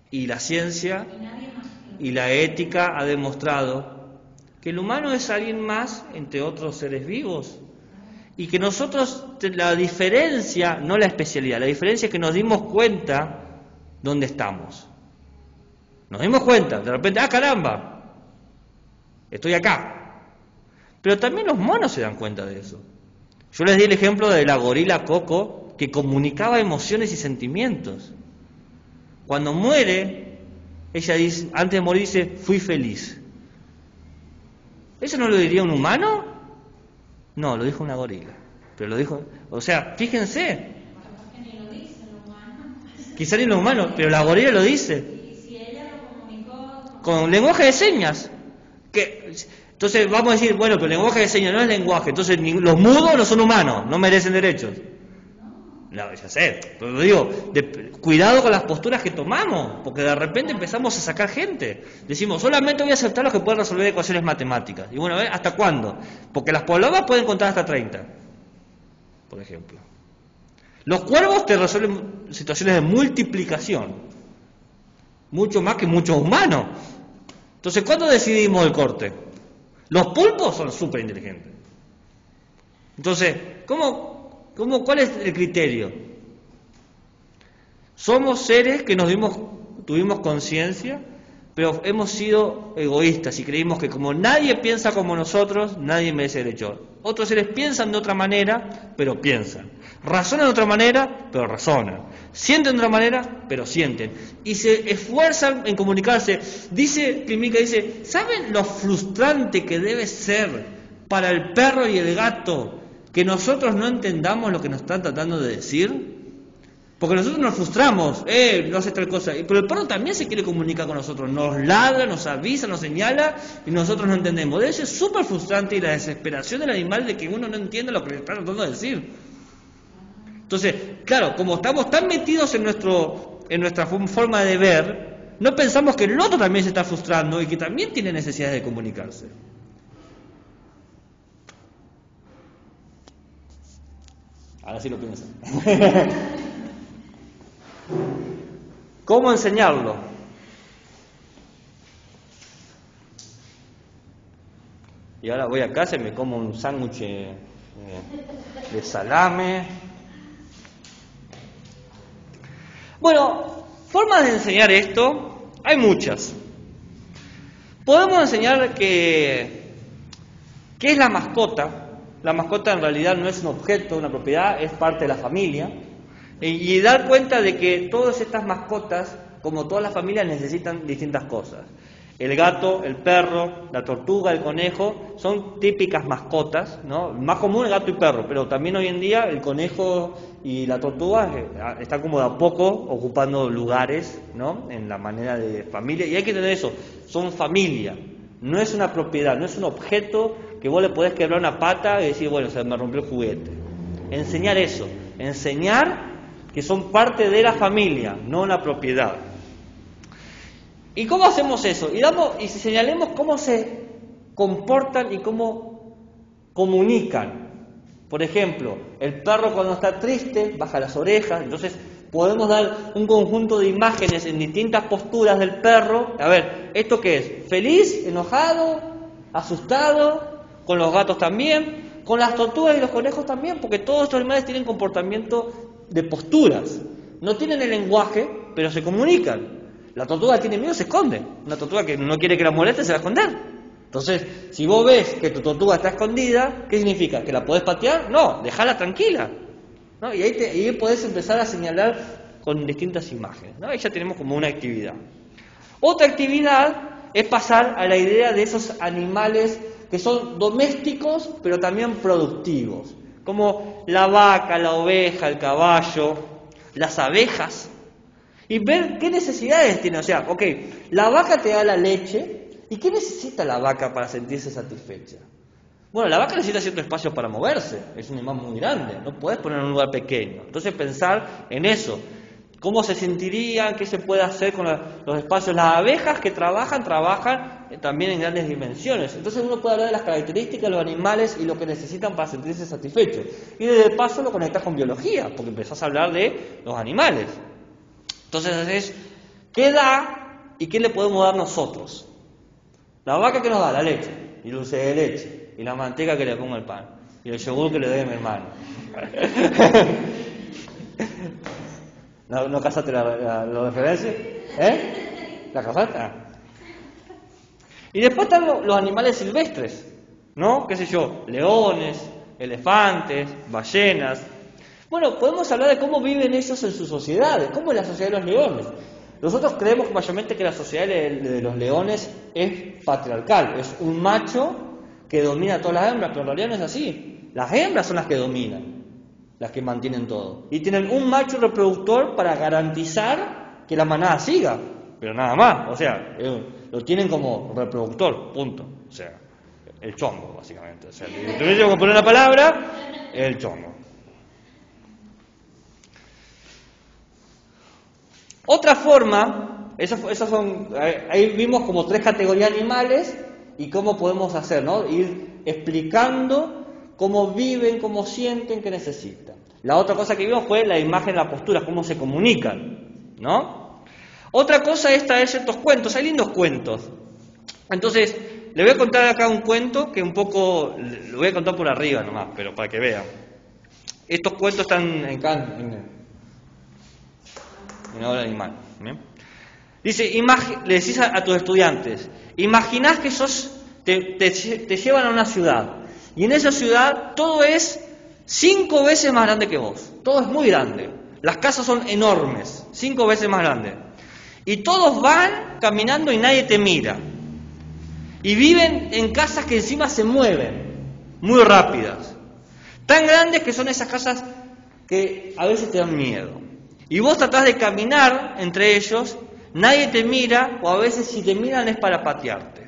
Y la ciencia Y nadie más. y la ética ha demostrado que el humano es alguien más entre otros seres vivos. Y que nosotros, la diferencia, no la especialidad, la diferencia es que nos dimos cuenta dónde estamos. Nos dimos cuenta, de repente, caramba, estoy acá. Pero también los monos se dan cuenta de eso. Yo les di el ejemplo de la gorila Coco, que comunicaba emociones y sentimientos. Cuando muere, ella dice, antes de morir dice, fui feliz. ¿Eso no lo diría un humano? No, lo dijo una gorila. Pero lo dijo, o sea, fíjense. Que ni lo dicen los humanos. Quizá ni los humanos, pero la gorila lo dice. Y si ella lo comunicó Con lenguaje de señas. Entonces vamos a decir, bueno, pero el lenguaje de señas no es lenguaje. Entonces los mudos no son humanos, no merecen derechos. No, ya sé, pero lo digo, cuidado con las posturas que tomamos, porque de repente empezamos a sacar gente. Decimos, solamente voy a aceptar los que pueden resolver ecuaciones matemáticas. Y bueno, a ver, ¿hasta cuándo? Porque las palomas pueden contar hasta 30, por ejemplo. Los cuervos te resuelven situaciones de multiplicación, mucho más que muchos humanos. Entonces, ¿cuándo decidimos el corte? Los pulpos son súper inteligentes. Entonces, ¿cuál es el criterio? Somos seres que tuvimos conciencia, pero hemos sido egoístas y creímos que como nadie piensa como nosotros, nadie merece derecho. Otros seres piensan de otra manera, pero piensan. Razonan de otra manera, pero razonan. Sienten de otra manera, pero sienten. Y se esfuerzan en comunicarse. Dice Klimica, ¿saben lo frustrante que debe ser para el perro y el gato que nosotros no entendamos lo que nos están tratando de decir? Porque nosotros nos frustramos, no hace tal cosa, pero el perro también se quiere comunicar con nosotros, nos ladra, nos avisa, nos señala y nosotros no entendemos. Debe ser súper frustrante y la desesperación del animal de que uno no entiende lo que le está tratando de decir. Entonces, claro, como estamos tan metidos en nuestra forma de ver, no pensamos que el otro también se está frustrando y que también tiene necesidad de comunicarse. Ahora sí lo piensan. ¿Cómo enseñarlo? Y ahora voy a casa y me como un sándwich de salame. Bueno, formas de enseñar esto hay muchas. Podemos enseñar qué es la mascota. La mascota en realidad no es un objeto, una propiedad, es parte de la familia. Y dar cuenta de que todas estas mascotas, como todas las familias, necesitan distintas cosas. El gato, el perro, la tortuga, el conejo, son típicas mascotas, ¿no? Más común el gato y perro, pero también hoy en día el conejo y la tortuga están como de a poco ocupando lugares, ¿no? En la manera de familia, y hay que tener eso, son familia, no es una propiedad, no es un objeto que vos le podés quebrar una pata y decir, bueno, se me rompió el juguete. Enseñar eso, enseñar que son parte de la familia, no una propiedad. ¿Y cómo hacemos eso? Y señalemos cómo se comportan y cómo comunican. Por ejemplo, el perro cuando está triste baja las orejas, entonces podemos dar un conjunto de imágenes en distintas posturas del perro. A ver, ¿esto qué es? ¿Feliz? ¿Enojado? ¿Asustado? Con los gatos también, con las tortugas y los conejos también, porque todos estos animales tienen comportamiento de posturas. No tienen el lenguaje, pero se comunican. La tortuga tiene miedo, se esconde. Una tortuga que no quiere que la moleste se va a esconder. Entonces, si vos ves que tu tortuga está escondida, ¿qué significa? ¿Que la podés patear? No, dejala tranquila, ¿no? Y ahí podés empezar a señalar con distintas imágenes, ¿no? Ahí ya tenemos como una actividad. Otra actividad es pasar a la idea de esos animales que son domésticos, pero también productivos, como la vaca, la oveja, el caballo, las abejas. Y ver qué necesidades tiene. O sea, ok, la vaca te da la leche, ¿y qué necesita la vaca para sentirse satisfecha? Bueno, la vaca necesita cierto espacio para moverse, es un animal muy grande, no puedes poner en un lugar pequeño. Entonces pensar en eso, cómo se sentirían, qué se puede hacer con los espacios. Las abejas que trabajan también en grandes dimensiones. Entonces uno puede hablar de las características de los animales y lo que necesitan para sentirse satisfechos. Y de paso lo conectas con biología, porque empezás a hablar de los animales. Entonces es, ¿qué da y qué le podemos dar nosotros? La vaca que nos da la leche, y dulce de leche, y la manteca que le pongo al pan, y el yogur que le doy a mi hermano. ¿No casaste la referencia? ¿La casaste? Y después están los animales silvestres, ¿no? ¿Qué sé yo? Leones, elefantes, ballenas. Bueno, podemos hablar de cómo viven ellos en sus sociedades, cómo es la sociedad de los leones. Nosotros creemos mayormente que la sociedad de los leones es patriarcal, es un macho que domina a todas las hembras, pero en realidad no es así. Las hembras son las que dominan, las que mantienen todo. Y tienen un macho reproductor para garantizar que la manada siga, pero nada más. O sea, lo tienen como reproductor, punto. O sea, el chongo, básicamente. O sea, si tuviera que poner una palabra, el chongo. Otra forma, esas son, ahí vimos como 3 categorías de animales y cómo podemos hacer, ¿no? Ir explicando cómo viven, cómo sienten, qué necesitan. La otra cosa que vimos fue la imagen, la postura, cómo se comunican, ¿no? Otra cosa es traer ciertos cuentos, hay lindos cuentos. Entonces, le voy a contar acá un cuento que un poco, lo voy a contar por arriba nomás, pero para que vean. Estos cuentos están en obra animal. ¿Bien? Dice, le decís a tus estudiantes, imaginás que te llevan a una ciudad, y en esa ciudad todo es 5 veces más grande que vos, todo es muy grande, las casas son enormes, 5 veces más grandes, y todos van caminando y nadie te mira, y viven en casas que encima se mueven, muy rápidas, tan grandes que son esas casas que a veces te dan miedo. Y vos tratás de caminar entre ellos, nadie te mira, o a veces si te miran es para patearte.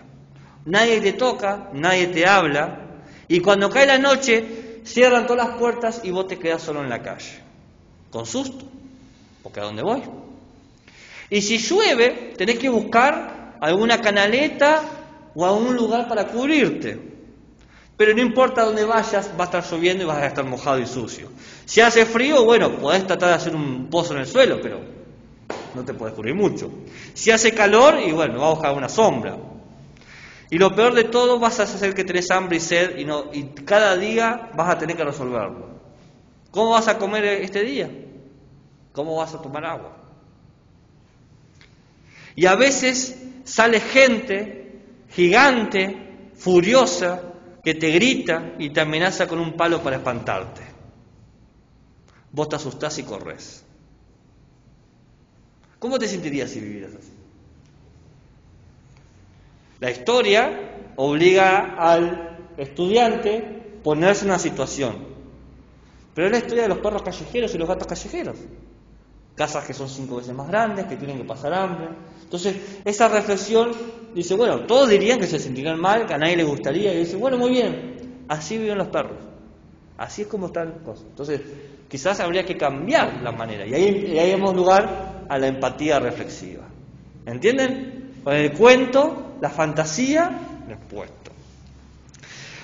Nadie te toca, nadie te habla, y cuando cae la noche, cierran todas las puertas y vos te quedás solo en la calle. Con susto, porque ¿a dónde voy? Y si llueve, tenés que buscar alguna canaleta o algún lugar para cubrirte. Pero no importa dónde vayas, va a estar lloviendo y vas a estar mojado y sucio. Si hace frío, bueno, podés tratar de hacer un pozo en el suelo, pero no te podés cubrir mucho. Si hace calor, y bueno, vas a buscar una sombra. Y lo peor de todo, vas a hacer que tenés hambre y sed, y cada día vas a tener que resolverlo. ¿Cómo vas a comer este día? ¿Cómo vas a tomar agua? Y a veces sale gente gigante, furiosa, que te grita y te amenaza con un palo para espantarte. Vos te asustás y corres. ¿Cómo te sentirías si vivieras así? La historia obliga al estudiante a ponerse en una situación. Pero es la historia de los perros callejeros y los gatos callejeros. Casas que son 5 veces más grandes, que tienen que pasar hambre. Entonces, esa reflexión dice, bueno, todos dirían que se sentirían mal, que a nadie le gustaría, y dice, bueno, muy bien, así viven los perros. Así es como están las cosas. Entonces, quizás habría que cambiar la manera. Y ahí damos lugar a la empatía reflexiva. ¿Entienden? Con el cuento, la fantasía, lo expuesto.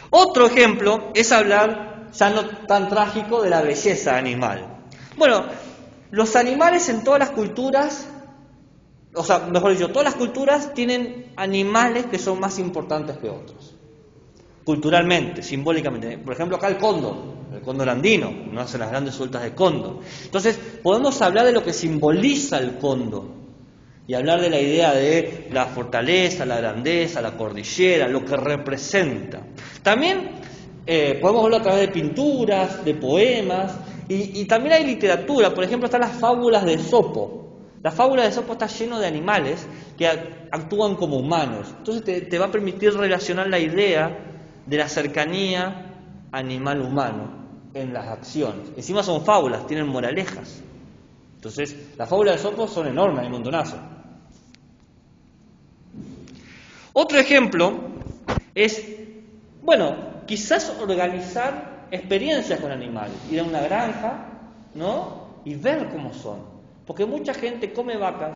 Otro ejemplo es hablar, ya no tan trágico, de la belleza animal. Bueno, los animales en todas las culturas, o sea, mejor dicho, todas las culturas tienen animales que son más importantes que otros. Culturalmente, simbólicamente. Por ejemplo, acá el cóndor andino, no hacen las grandes sueltas de cóndor. Entonces, podemos hablar de lo que simboliza el cóndor y hablar de la idea de la fortaleza, la grandeza, la cordillera, lo que representa. También podemos hablar a través de pinturas, de poemas, y también hay literatura. Por ejemplo, están las fábulas de Esopo. La fábula de Esopo está lleno de animales que actúan como humanos. Entonces te va a permitir relacionar la idea de la cercanía animal-humano en las acciones. Encima son fábulas, tienen moralejas. Entonces, las fábulas de Esopo son enormes, hay un montonazo. Otro ejemplo es, quizás organizar experiencias con animales, ir a una granja, ¿no? Y ver cómo son. Porque mucha gente come vacas